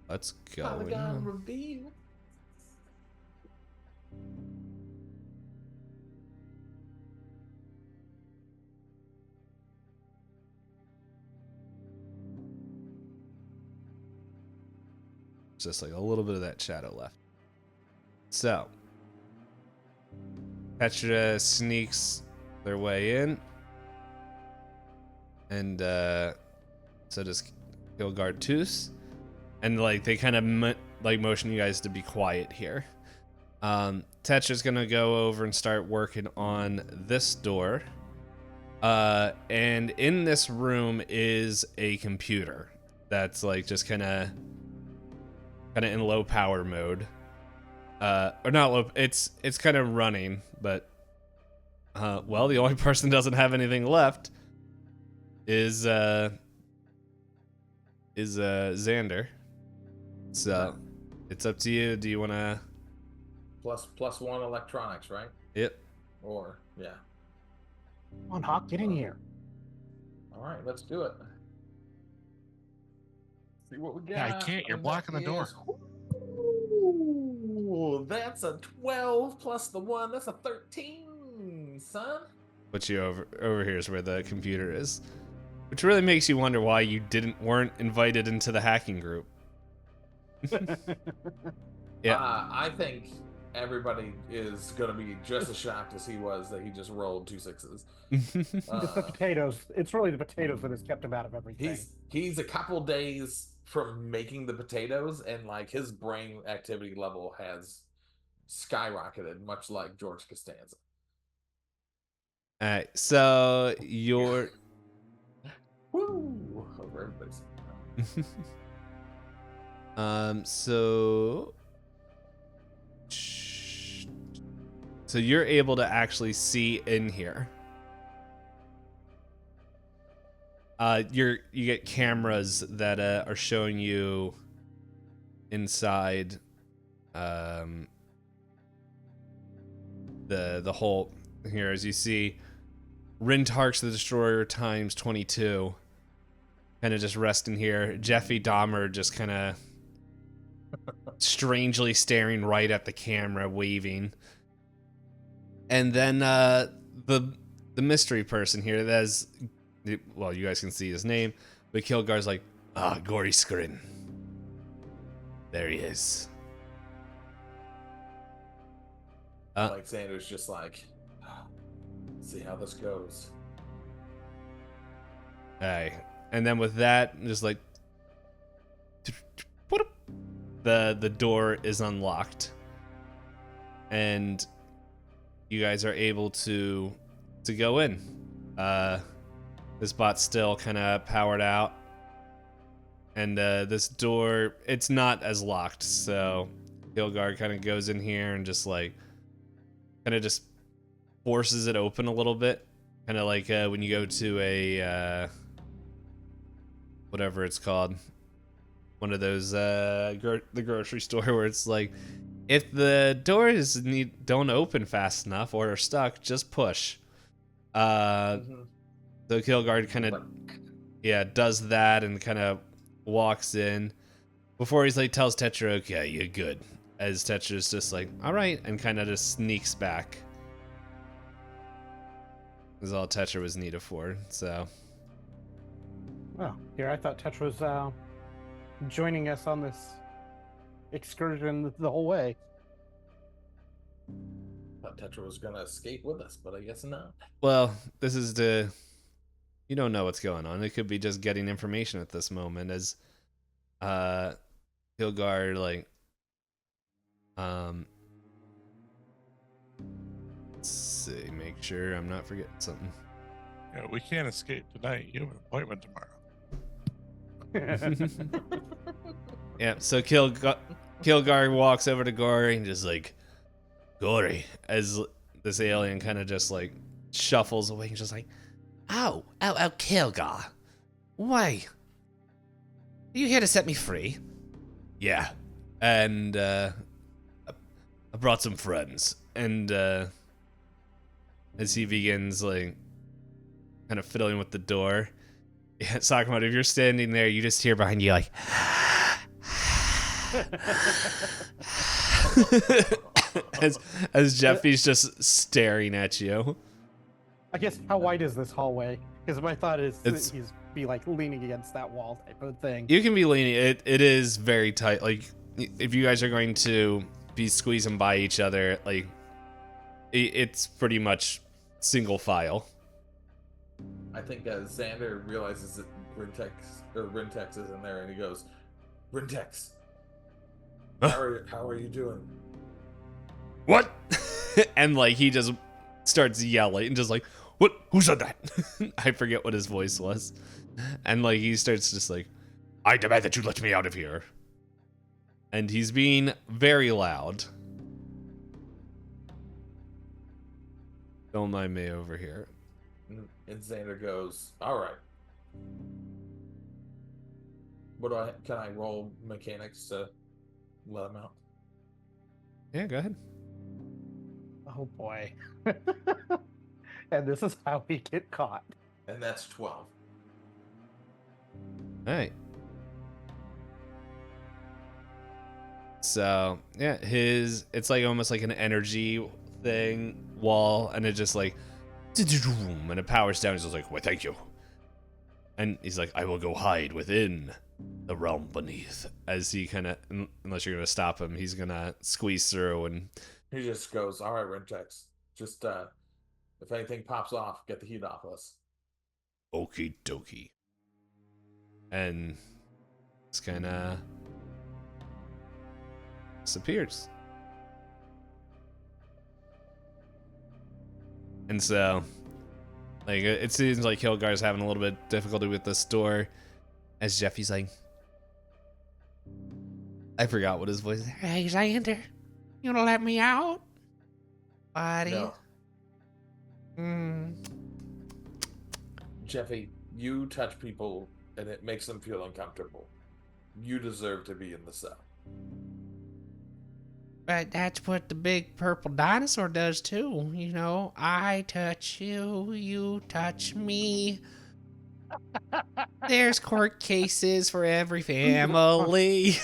what's going Polygon on. reveal. Just like a little bit of that shadow left. So, Petra sneaks their way in, and so does Gilgartus, and like they kind of motion you guys to be quiet here. Tetra's gonna go over and start working on this door, and in this room is a computer that's like just kind of in low power mode, or not low. It's kind of running, but well, the only person who doesn't have anything left is Xander. So it's up to you. Do you want to? +1 electronics, right? Yep. Or yeah. Come on, Hawk, get in here. All right, let's do it. See what we got. Yeah, I can't. You're And blocking that the door. is- Ooh, that's a 12 plus the 1. That's a 13, son. Put you over here is where the computer is, which really makes you wonder why you weren't invited into the hacking group. Yeah. I think everybody is going to be just as shocked as he was that he just rolled 2 6s. It's the potatoes. It's really the potatoes that has kept him out of everything. He's a couple days from making the potatoes, and like his brain activity level has skyrocketed, much like George Costanza. All right. So Woo! Over everybody's. So you're able to actually see in here. You get cameras that are showing you inside the whole here, as you see Rintarks the Destroyer times 22 kind of just resting here. Jeffy Dahmer just kind of strangely staring right at the camera, waving. And then the mystery person here, that's, well, you guys can see his name, but Kilgar's like, Gori Skrin. There he is. Alexander's just like, see how this goes. Hey, and then with that, just like, the door is unlocked, and you guys are able to go in. This bot's still kind of powered out, and this door, it's not as locked, so Kilgar kind of goes in here and just like kind of just forces it open a little bit, kind of like when you go to a whatever it's called, one of those the grocery store where it's like, if the doors don't open fast enough or are stuck, just push. So Kilgard kind of does that and kind of walks in before he's like tells Tetra, okay, you're good, as Tetra's just like, all right, and kind of just sneaks back. Is all Tetra was needed for. So Oh, here I thought Tetra was joining us on this excursion the whole way. Thought Tetra was gonna escape with us, but I guess not. well, this is you don't know what's going on. It could be just getting information at this moment, as Kilgar like let's see, make sure I'm not forgetting something. Yeah, we can't escape tonight. You have an appointment tomorrow. Yeah, so Kilgar walks over to Gori and just like, Gori, as this alien kind of just like shuffles away and just like, oh, Kilgar, why? Are you here to set me free? Yeah, and I brought some friends, and as he begins like kind of fiddling with the door, Sakamoto, if you're standing there, you just hear behind you like as Jeffy's just staring at you. I guess, how wide is this hallway? Because my thought is he's be like leaning against that wall type of thing. You can be leaning. It is very tight. Like, if you guys are going to be squeezing by each other, like, it's pretty much single file. I think Xander realizes that Rintex is in there, and he goes, Rintex, how are you doing? What? And like he just starts yelling and just like, what? Who said that? I forget what his voice was. And like he starts just like, I demand that you let me out of here. And he's being very loud. Don't mind me over here. And Xander goes, all right. Can I roll mechanics to let him out? Yeah, go ahead. Oh boy. And this is how we get caught. And that's 12. All right. So yeah, it's like almost like an energy thing wall, and it just like, and it powers down. He's just like, well, thank you. And he's like, I will go hide within the realm beneath. As he kind of, unless you're gonna stop him, he's gonna squeeze through, and He just goes, all right, Rintex, just if anything pops off, get the heat off us. okie dokie. And it's kind of disappears. And so Like, it seems like Hilgar's having a little bit difficulty with this door. As Jeffy's like, I forgot what his voice is. Hey, Xander, you gonna let me out? Buddy. No. Mm. Jeffy, you touch people and it makes them feel uncomfortable. You deserve to be in the cell. But that's what the big purple dinosaur does too. You know, I touch you, you touch me. There's court cases for every family.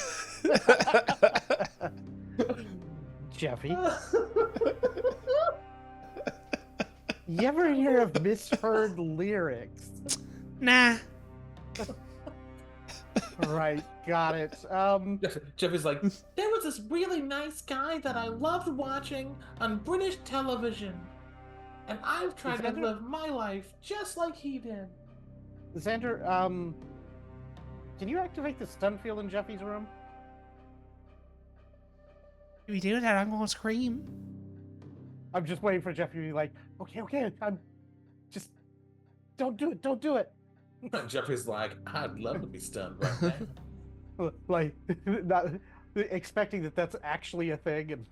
Jeffy, you ever hear of misheard lyrics? Nah. Right, got it. Jeffy's like, there was this really nice guy that I loved watching on British television. And I've tried to live my life just like he did. Xander, can you activate the stun field in Jeffy's room? If we do that, I'm gonna scream. I'm just waiting for Jeffy to be like, okay, I'm just don't do it. Jeffy's like, I'd love to be stunned right now. Like, not expecting that that's actually a thing and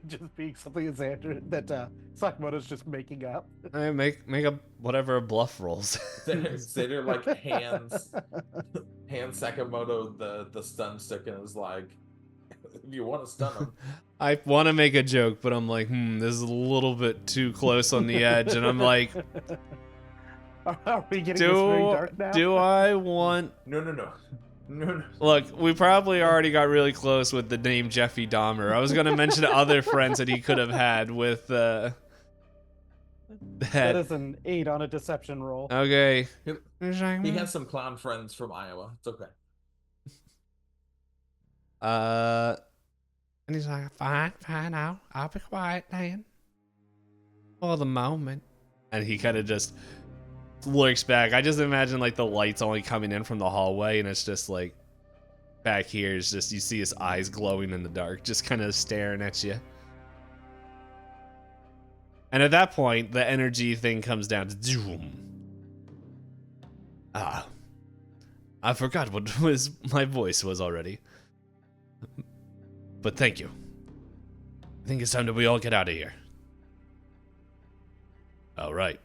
just being something that Sakamoto's just making up. I make up whatever bluff rolls. Xander like hands Sakamoto the stun stick and is like, if you want to stun him. I want to make a joke, but I'm like, this is a little bit too close on the edge, and I'm like, are we getting this very dark now? do I want? No. Look, we probably already got really close with the name Jeffy Dahmer. I was gonna mention other friends that he could have had with That is an 8 on a deception roll. Okay. He has some clown friends from Iowa. It's okay. And he's like, fine, I'll be quiet, Dan. For the moment. And he kind of just looks back. I just imagine like the lights only coming in from the hallway, and it's just like back here is just you see his eyes glowing in the dark, just kind of staring at you. And at that point, the energy thing comes down to zoom. I forgot what was my voice was already. But thank you. I think it's time that we all get out of here. All right.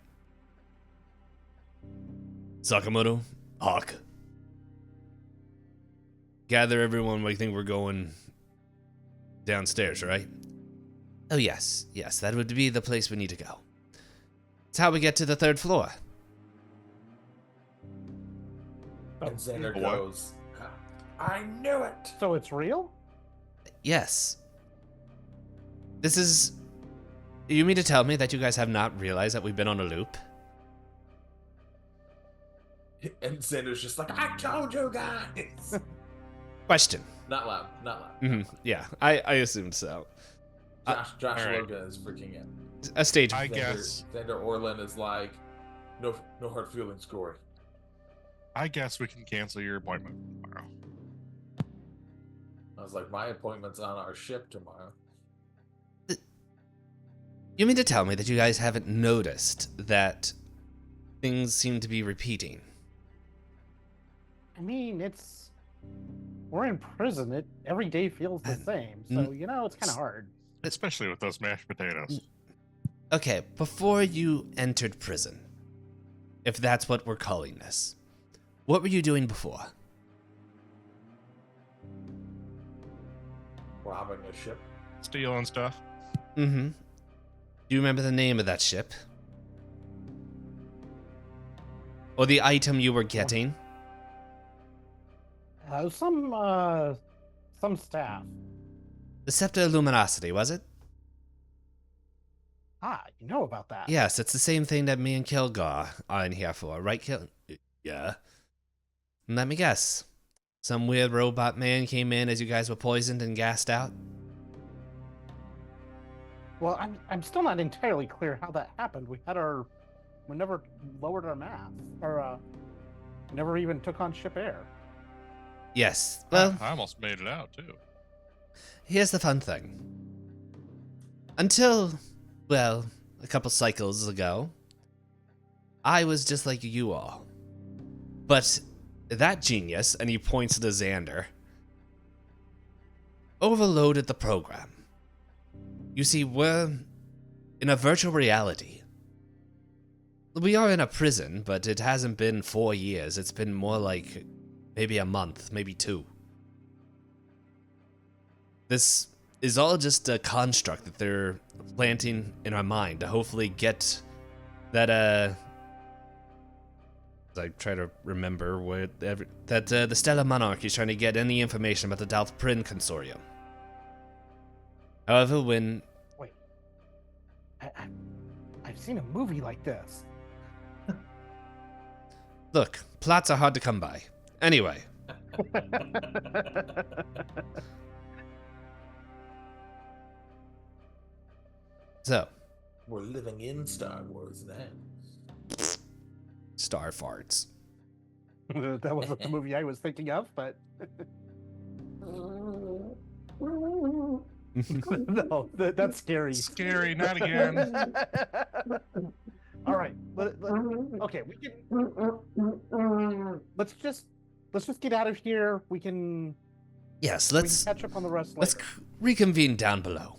Sakamoto, Hawk. Gather everyone. We think we're going downstairs, right? Oh, yes. Yes, that would be the place we need to go. It's how we get to the 3rd floor. And Xander goes, I knew it. So it's real? Yes. This is... You mean to tell me that you guys have not realized that we've been on a loop? And Xander's just like, I told you guys. Question. Not loud. Yeah, I assumed so. Josh right. Logan is freaking out. A stage. I guess. Xander Orlin is like, no hard feelings, Gori. I guess we can cancel your appointment tomorrow. I was like, my appointment's on our ship tomorrow. You mean to tell me that you guys haven't noticed that things seem to be repeating? I mean, we're in prison. Every day feels the same. So, it's kind of hard. Especially with those mashed potatoes. Okay, before you entered prison, if that's what we're calling this, what were you doing before? Robbing a ship. Stealing stuff. Mm-hmm. Do you remember the name of that ship? Or the item you were getting? Some staff. The Scepter Luminosity, was it? You know about that. Yes, it's the same thing that me and Kilgar are in here for, right, Yeah. Let me guess. Some weird robot man came in as you guys were poisoned and gassed out? Well, I'm still not entirely clear how that happened. We never lowered our mass, or never even took on ship air. Yes, well, I almost made it out, too. here's the fun thing. Until, well, a couple cycles ago, I was just like you all. But that genius, and he points to Xander, overloaded the program. You see, we're in a virtual reality. We are in a prison, but it hasn't been 4 years. It's been more like maybe a month, maybe 2. This is all just a construct that they're planting in our mind to hopefully get that, as I try to remember that the Stellar Monarchy is trying to get any information about the DPayne Consortium. However, when... Wait. I've seen a movie like this. Look, plots are hard to come by. Anyway. So. We're living in Star Wars now. Star farts. That wasn't the movie I was thinking of, but... No, that's scary. Scary, not again. All right. Okay, we can. Let's just get out of here. We can. Yes, we let's can catch up on the rest let's later. reconvene down below.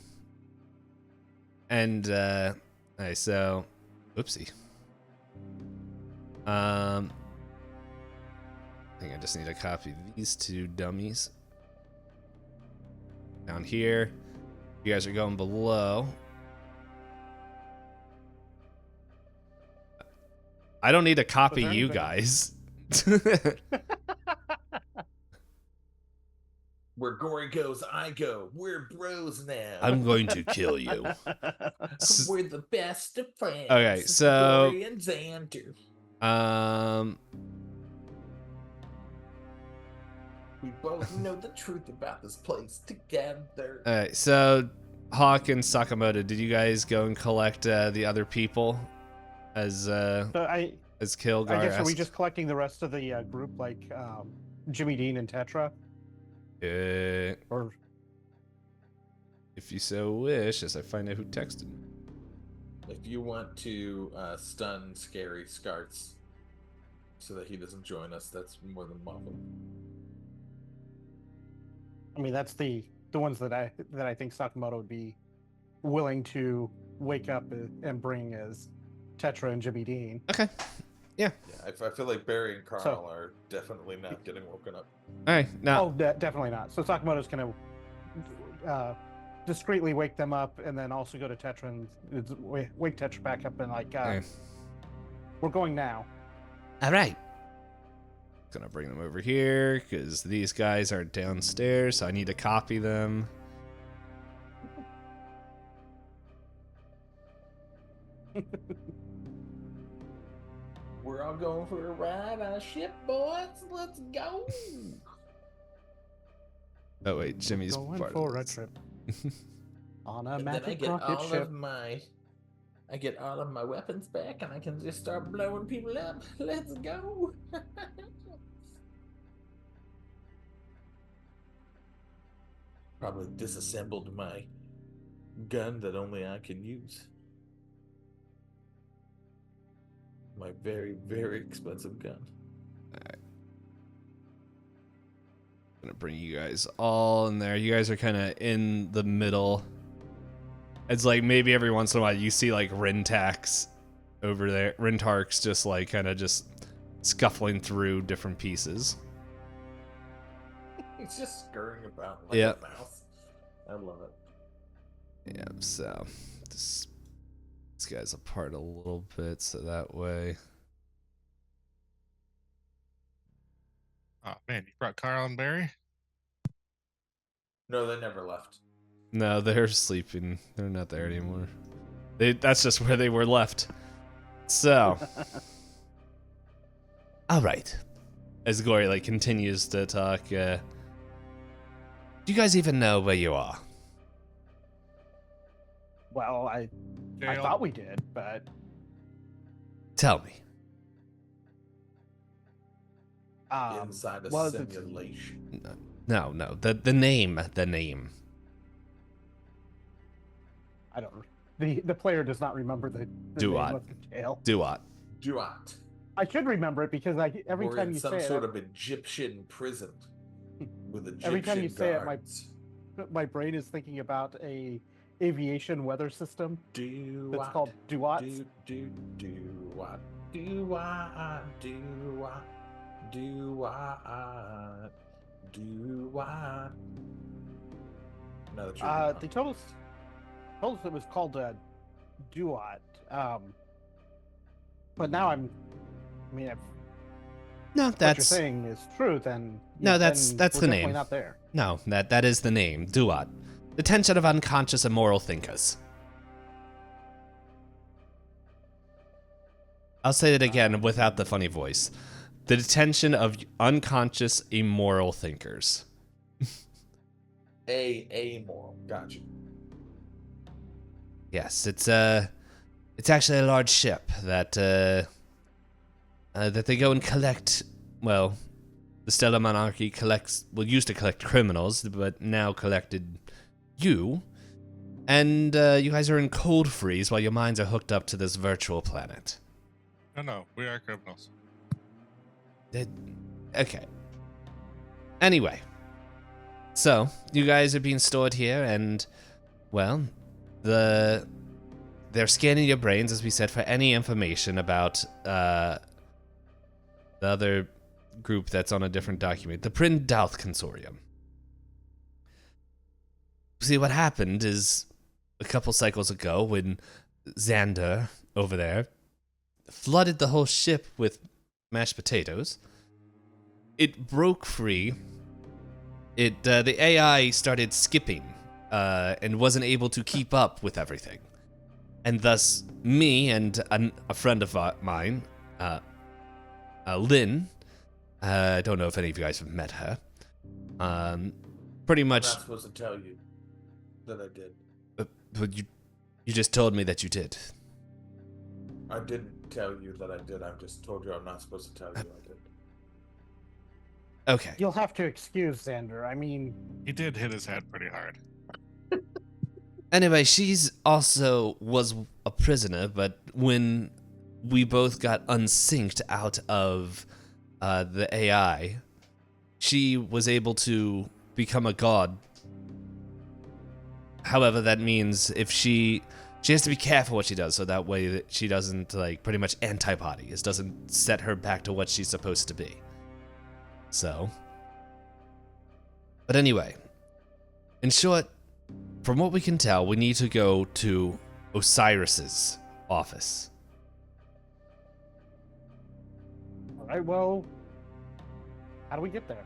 And alright, so, oopsie. I think I just need to copy these 2 dummies down here. You guys are going below. I don't need to copy Was there you anything- guys. Where Gori goes, I go. We're bros now. I'm going to kill you. We're the best of friends. Okay, so- Gori and Xander. We both know the truth about this place together. Alright, so Hawk and Sakamoto, did you guys go and collect the other people as So I Kilgar guess are we asked? just collecting the rest of the group, like Jimmy Dean and Tetra, or if you so wish, as I find out who texted me. If you want to stun Scary Scarts so that he doesn't join us, that's more than welcome. I mean that's the ones that I think Sakamoto would be willing to wake up and bring as Tetra and Jimmy Dean. Okay. Yeah, I feel like Barry and Carl are definitely not getting woken up. Alright, now Oh, definitely not. So Sakamoto's gonna discreetly wake them up, and then also go to Tetra and wake Tetra back up, and like, Okay. we're going now. Alright. Gonna bring them over here, because these guys are downstairs, so I need to copy them. We're all going for a ride on a ship, boys. Let's go. Oh wait, Jimmy's Going part for of a this. trip on a And then I magic get rocket all ship. of my weapons back, and I can just start blowing people up. Let's go. Probably disassembled my gun that only I can use. My very, very expensive gun. Gonna bring you guys all in there. You guys are kind of in the middle. It's like maybe every once in a while you see like Rintax over there. Rintark's just like kind of just scuffling through different pieces. He's just scurrying about like Yeah. a mouse. I love it. Yeah, so this guy's apart a little bit, so that way. Oh man, you brought Carl and Barry? No, they never left. No, they're sleeping. They're not there anymore. That's just where they were left. So, all right. As Gori like continues to talk, do you guys even know where you are? Well, I Jail. thought we did, but Tell me. Inside a well, it's- simulation. No, the name. I don't. The player does not remember the Do name I? of the jail. Do what? Duat. I should remember it because every We're time in you some say sort it, of Egyptian prison with Egyptian every time you say it, guards. my brain is thinking about a aviation weather system Do that's called Duat. do what? Do what? Do what? Do what? Do what? Now that you're They told us it was called Duat. But now I mean, if No, what you're that's saying is true, then No, then that's we're the definitely name. not there. no, that is the name. Duat. Detention of unconscious immoral thinkers. I'll say it again without the funny voice. The detention of unconscious immoral thinkers. amoral. Gotcha. Yes, it's actually a large ship that they go and collect. Well, the Stellar Monarchy used to collect criminals, but now collected you. And you guys are in cold freeze while your minds are hooked up to this virtual planet. No, we are criminals. Okay. Anyway, so you guys are being stored here, and well, they're scanning your brains, as we said, for any information about the other group that's on a different document, the Prindalth Consortium. See, what happened is a couple cycles ago when Xander over there flooded the whole ship with mashed potatoes, it broke free. The AI started skipping and wasn't able to keep up with everything. And thus, me and a friend of mine, Lynn, I don't know if any of you guys have met her, pretty I'm much, not supposed to tell you that I did. but you just told me that you did. I didn't tell you that I did. I just told you I'm not supposed to tell you I did. Okay. You'll have to excuse Xander. I mean, He did hit his head pretty hard. Anyway, she's also was a prisoner, but when we both got unsynced out of the AI, she was able to become a god. However, that means if she has to be careful what she does, so that way that she doesn't, like, pretty much antibody. It doesn't set her back to what she's supposed to be. So. But anyway, in short, from what we can tell, we need to go to Osiris's office. all right, well, how do we get there?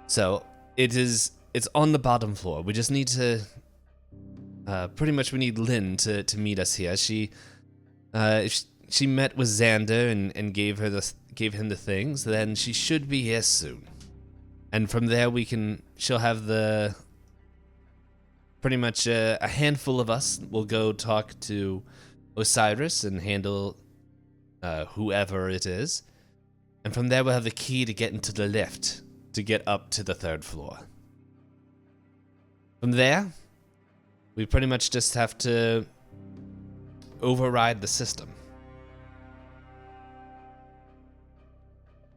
So it's on the bottom floor. We just need to. Pretty much, we need Lynn to meet us here. She met with Xander and gave him the things. Then she should be here soon, and from there she'll have the. Pretty much a handful of us will go talk to Osiris and handle whoever it is. And from there we'll have the key to get into the lift to get up to the 3rd floor. From there, we pretty much just have to override the system.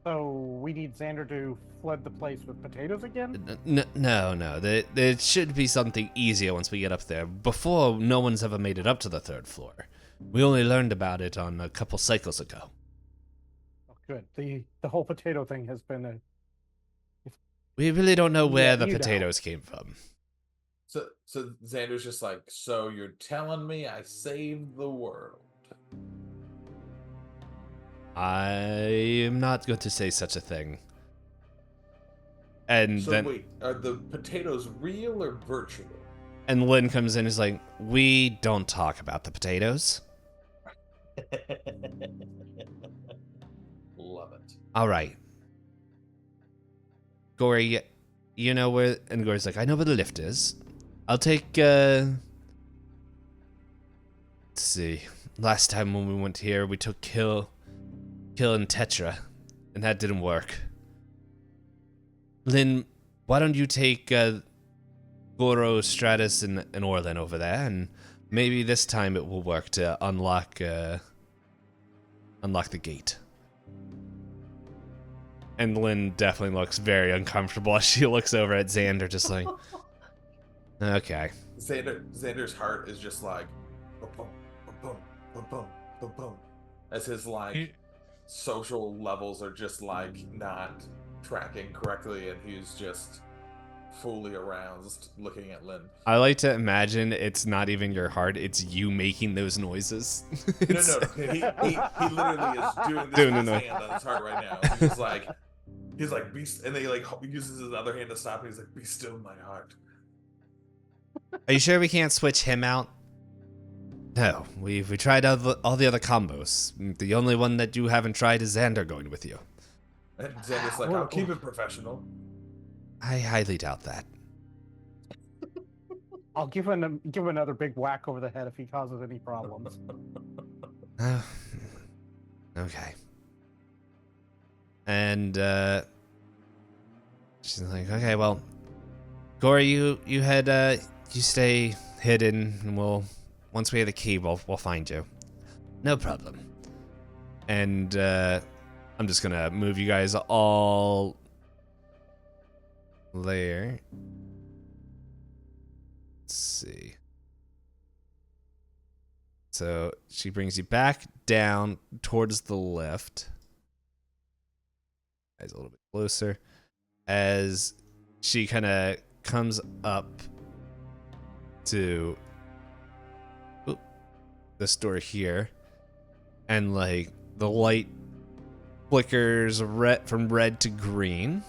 So we need Xander to flood the place with potatoes again? No. There should be something easier once we get up there. Before, no one's ever made it up to the 3rd floor. We only learned about it on a couple cycles ago. Oh, good. The whole potato thing has been a. We really don't know where Yeah, the you know. potatoes came from. So Xander's just like, so you're telling me I saved the world? I am not going to say such a thing. And So then wait, are the potatoes real or virtual? and Lynn comes in and is like, we don't talk about the potatoes. Love it. All right. Gori, you know where... And Gori's like, I know where the lift is. I'll take, let's see. Last time when we went here, we took Kill and Tetra, and that didn't work. Lynn, why don't you take Goro, Stratus, and Orlin over there, and maybe this time it will work to unlock unlock the gate. And Lynn definitely looks very uncomfortable as she looks over at Xander, just like, okay. Xander's heart is just like, boom, boom, boom, boom, boom, boom, boom, as his like social levels are just like not tracking correctly, and he's just fully aroused looking at Lynn. I like to imagine it's not even your heart, it's you making those noises. No. He literally is doing this with his hand on his heart right now. He's like, be, and then he like uses his other hand to stop, and he's like, be still my heart. Are you sure we can't switch him out? No, we tried all the other combos. The only one that you haven't tried is Xander going with you. And Xander's like, I'll keep it professional. I highly doubt that. I'll give him another big whack over the head if he causes any problems. Okay. And she's like, okay, well, Gori, you head, you stay hidden, and once we have the key, we'll find you. No problem. And I'm just gonna move you guys all there. Let's see. So she brings you back down towards the lift. Guys, a little bit closer. As she kind of comes up to this door here, and like the light flickers from red to green.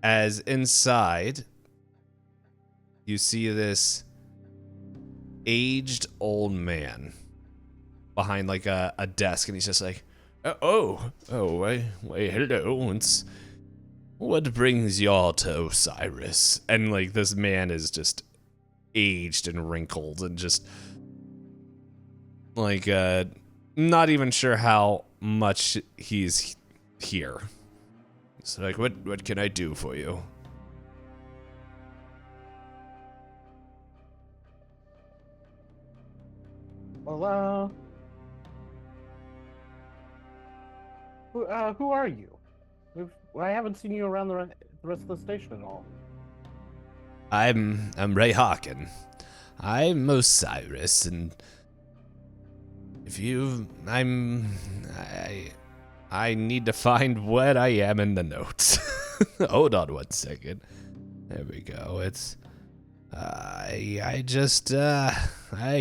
As inside, you see this aged old man behind like a desk, and he's just like, hello. What brings y'all to Osiris? And like this man is just aged and wrinkled and just like not even sure how much he's here. It's like, what can I do for you? Well, who are you? I haven't seen you around the rest of the station at all. I'm Ray Hawken. I'm Osiris, and I need to find what I am in the notes. Hold on 1 second. There we go. It's I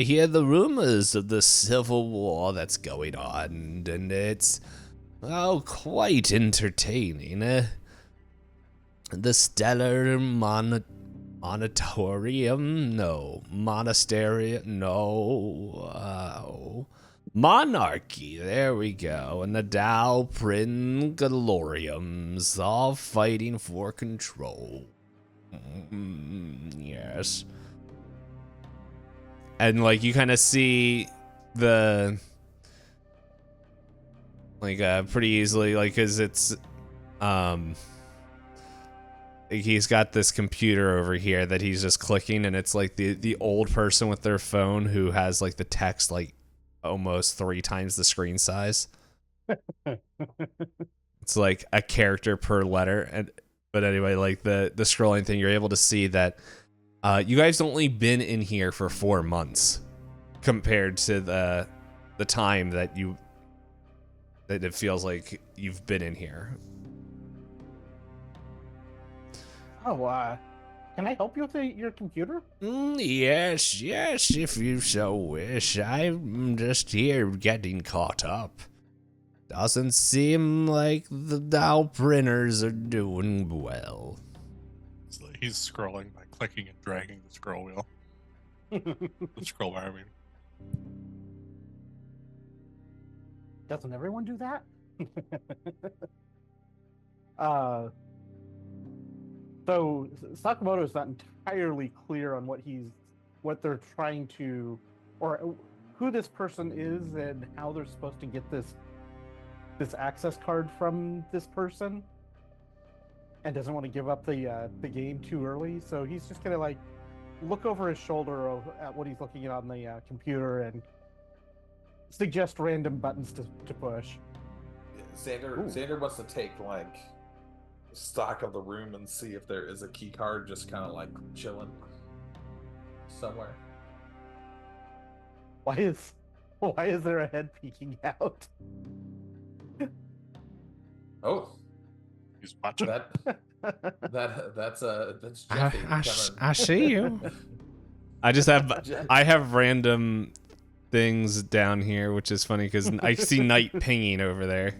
hear the rumors of the civil war that's going on, and it's quite entertaining. The stellar monatorium, no. Monastery, no. Monarchy, there we go. And the Dalprin Galoriums, all fighting for control. Yes. And like you kind of see the pretty easily, like, cause it's he's got this computer over here that he's just clicking, and it's like the old person with their phone who has like the text like almost 3 times the screen size. It's like a character per letter. But anyway, like the scrolling thing, you're able to see that you guys only been in here for 4 months compared to the time that it feels like you've been in here. Oh, can I help you with your computer? Yes, if you so wish. I'm just here getting caught up. Doesn't seem like the Dow printers are doing well. He's scrolling by clicking and dragging the scroll wheel. The scroll bar, I mean. Doesn't everyone do that? So Sakamoto's not entirely clear on what they're trying to, or who this person is and how they're supposed to get this access card from this person, and doesn't want to give up the game too early. So he's just gonna like look over his shoulder at what he's looking at on the computer and suggest random buttons to push. Xander wants to take like stock of the room and see if there is a key card just kind of like chilling somewhere. Why is there a head peeking out? Oh, He's watching. that's Jeffy. I see you. I have random things down here, which is funny because I see Night pinging over there.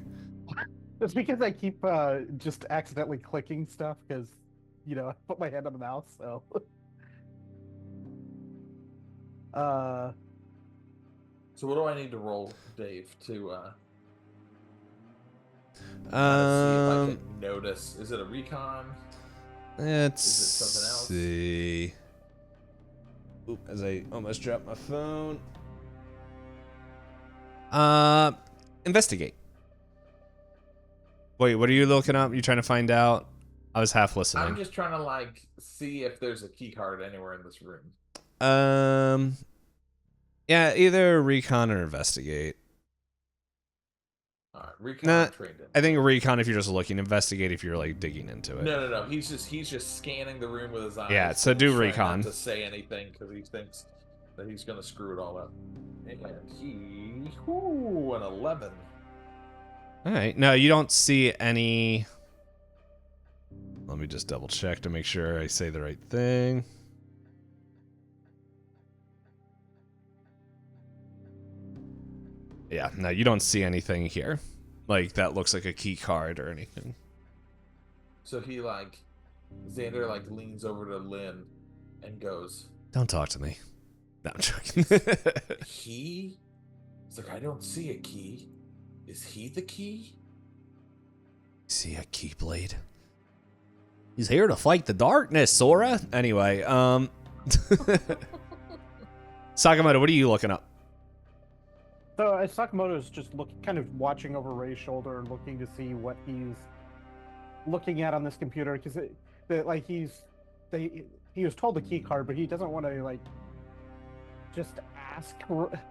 It's because I keep just accidentally clicking stuff because, I put my hand on the mouse, so. So what do I need to roll, Dave, to see if I can notice? Is it a recon? Let's Is it something else? see. Oop, as I almost dropped my phone. Investigate. Wait, what are you looking up? You trying to find out? I was half listening. I'm just trying to like see if there's a key card anywhere in this room. Yeah, either recon or investigate. All right, recon Nah, trained in. I think recon if you're just looking, investigate if you're like digging into it. No. He's just scanning the room with his eyes. Yeah, so do trying recon. Not to say anything because he thinks that he's gonna screw it all up. And an 11. All right. No, you don't see any. Let me just double check to make sure I say the right thing. Yeah, no, you don't see anything here. Like, that looks like a key card or anything. So he Xander leans over to Lynn and goes, Don't talk to me. No, I'm joking. "Key?" It's like, I don't see a key. Is he the key? See a keyblade? He's here to fight the darkness, Sora. Anyway, Sakamoto, what are you looking up? So Sakamoto's just kind of watching over Ray's shoulder and looking to see what he's looking at on this computer because he was told the key card, but he doesn't want to just ask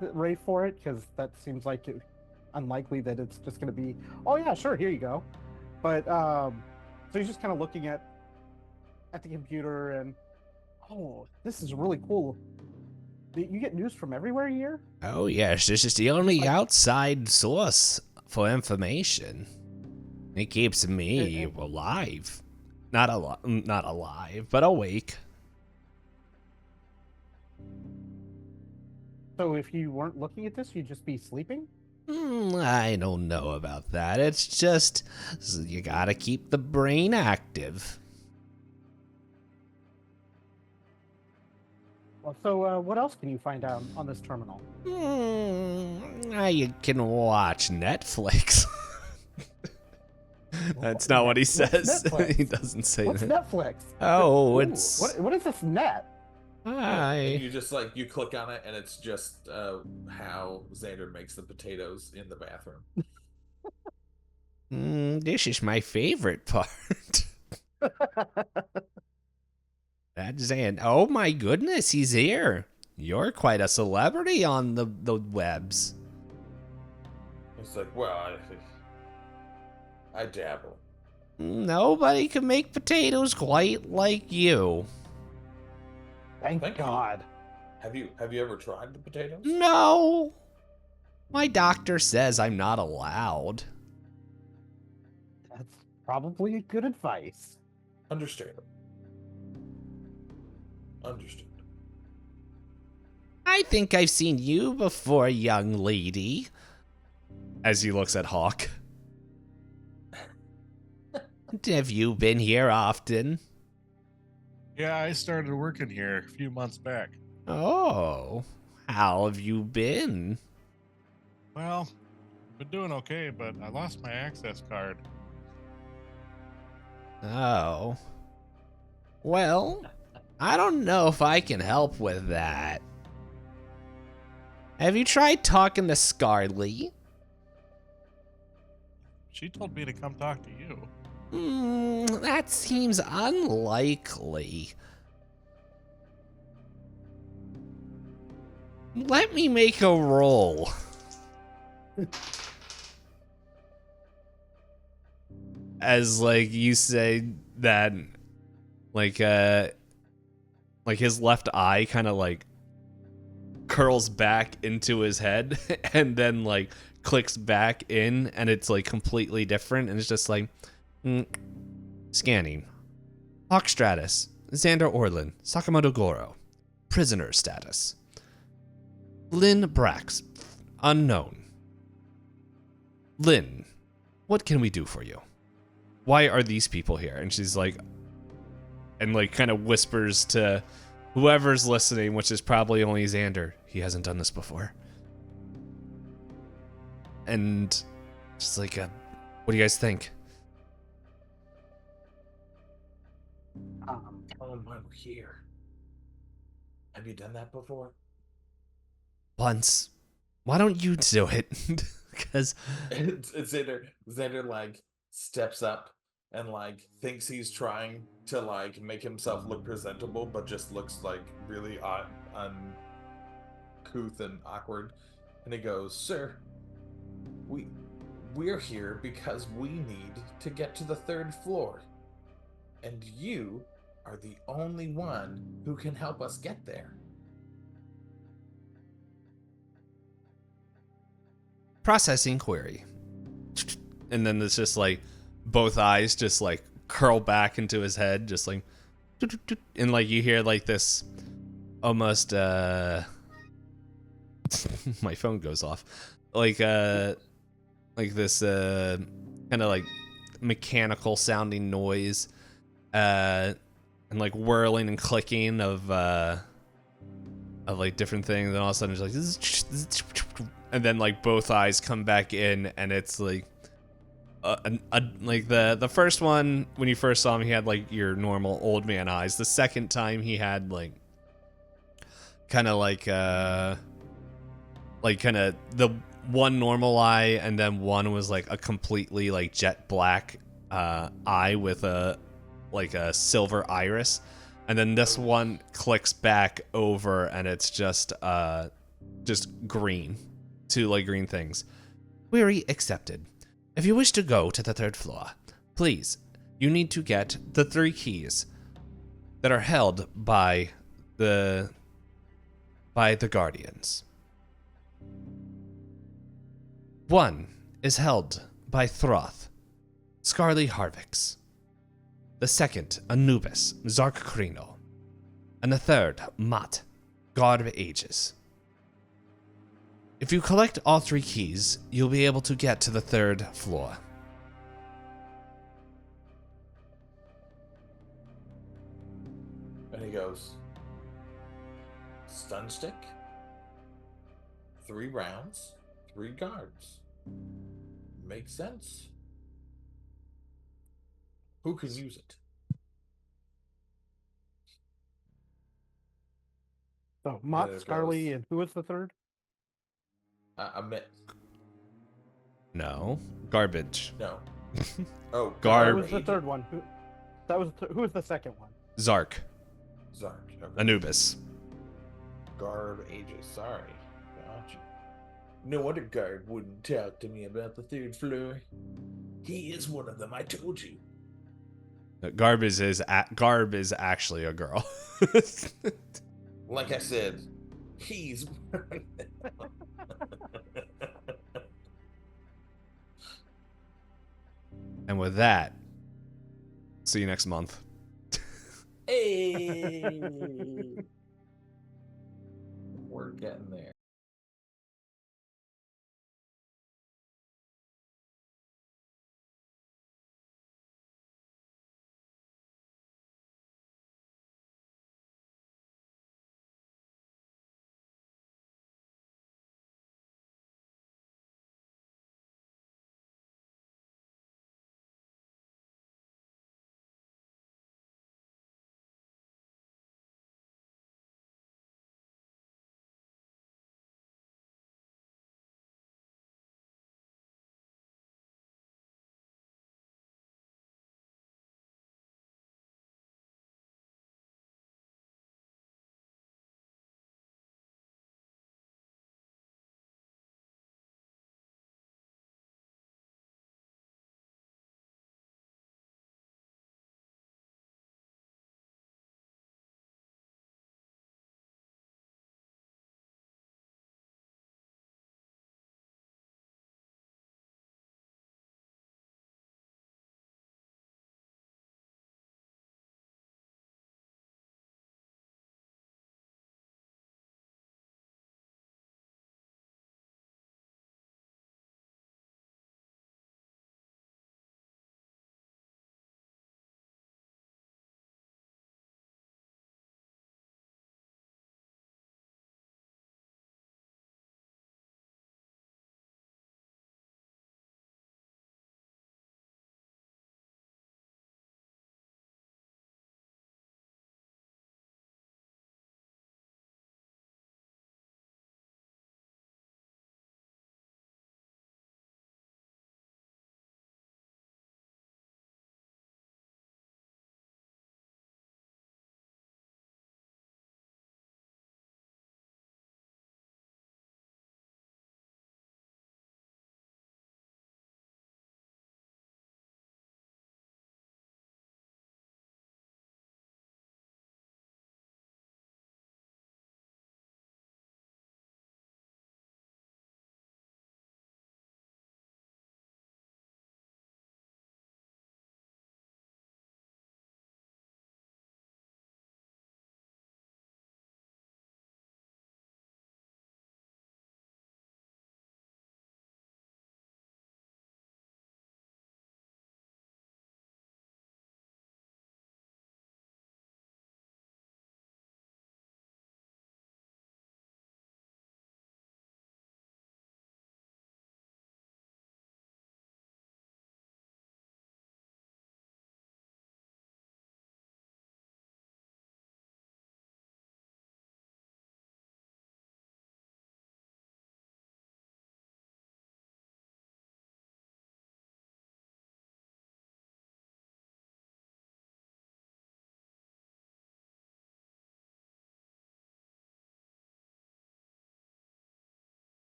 Ray for it because that seems like unlikely that it's just going to be, oh yeah, sure, here you go. But so he's just kind of looking at the computer and, oh, this is really cool. You get news from everywhere here? Oh, yes, this is the only outside source for information. It keeps me alive. Not alive, but awake. So if you weren't looking at this, you'd just be sleeping? I don't know about that. It's just, you gotta keep the brain active. Well, so what else can you find out on this terminal? You can watch Netflix. That's not what he says. He doesn't say What's that. Netflix? Oh, Ooh, it's... what is this net? Hi. And you just you click on it and it's just how Xander makes the potatoes in the bathroom. This is my favorite part. That's Xander. Oh my goodness, he's here. You're quite a celebrity on the webs. It's like, well, I dabble. Nobody can make potatoes quite like you. Thank Thank God. You. Have you ever tried the potatoes? No. My doctor says I'm not allowed. That's probably good advice. Understand. I think I've seen you before, young lady. As he looks at Hawk. Have you been here often? Yeah, I started working here a few months back. Oh, how have you been? Well, been doing okay, but I lost my access card. Oh. Well, I don't know if I can help with that. Have you tried talking to Scarly? She told me to come talk to you. That seems unlikely. Let me make a roll. As like you say that, like his left eye kind of like curls back into his head and then like clicks back in, and it's like completely different, and it's just like scanning. Hawk Stratus, Xander Orlin, Sakamoto Goro, prisoner status. Lynn Brax, unknown. Lynn, what can we do for you? Why are these people here? And she's like, and like kind of whispers to whoever's listening, which is probably only Xander. He hasn't done this before. And she's like, what do you guys think? Tell them why we're here. Have you done that before? Once. Why don't you do it? Because It's Xander like steps up and like thinks he's trying to like make himself look presentable, but just looks like really odd, uncouth and awkward. And he goes, "Sir, we're here because we need to get to the 3rd floor, and you are the only one who can help us get there." processing query. And then it's just like both eyes just like curl back into his head, just like, and like you hear like this almost my phone goes off, like this kind of like mechanical sounding noise, and like whirling and clicking of like different things, and all of a sudden it's like, and then like both eyes come back in, and it's like like the first one when you first saw him, he had like your normal old man eyes. The second time he had like kind of like kind of the one normal eye, and then one was like a completely like jet black eye with a like a silver iris, and then this one clicks back over and it's just green, two like green things. Query accepted. If you wish to go to the 3rd floor, please, you need to get the 3 keys that are held by the guardians. 1 is held by Throth, Scarly Harvix. The 2nd, Anubis, Zark Krino. And the 3rd, Mott, God of Ages. If you collect all 3 keys, you'll be able to get to the 3rd floor. And he goes, "Stun stick, 3 rounds, 3 guards. Makes sense. Who can use it?" So Mott, There it Scarly, goes. and who was the 3rd? I meant No. Garbage. no. Oh, Gar- Who was the 3rd one? Who was the 2nd one? Zark. Zark. Okay. Anubis. Garb ages. Sorry. Gotcha. No wonder Garb wouldn't talk to me about the 3rd floor. He is one of them, I told you. Garb is actually a girl. Like I said, he's And with that, see you next month. Hey, we're getting there.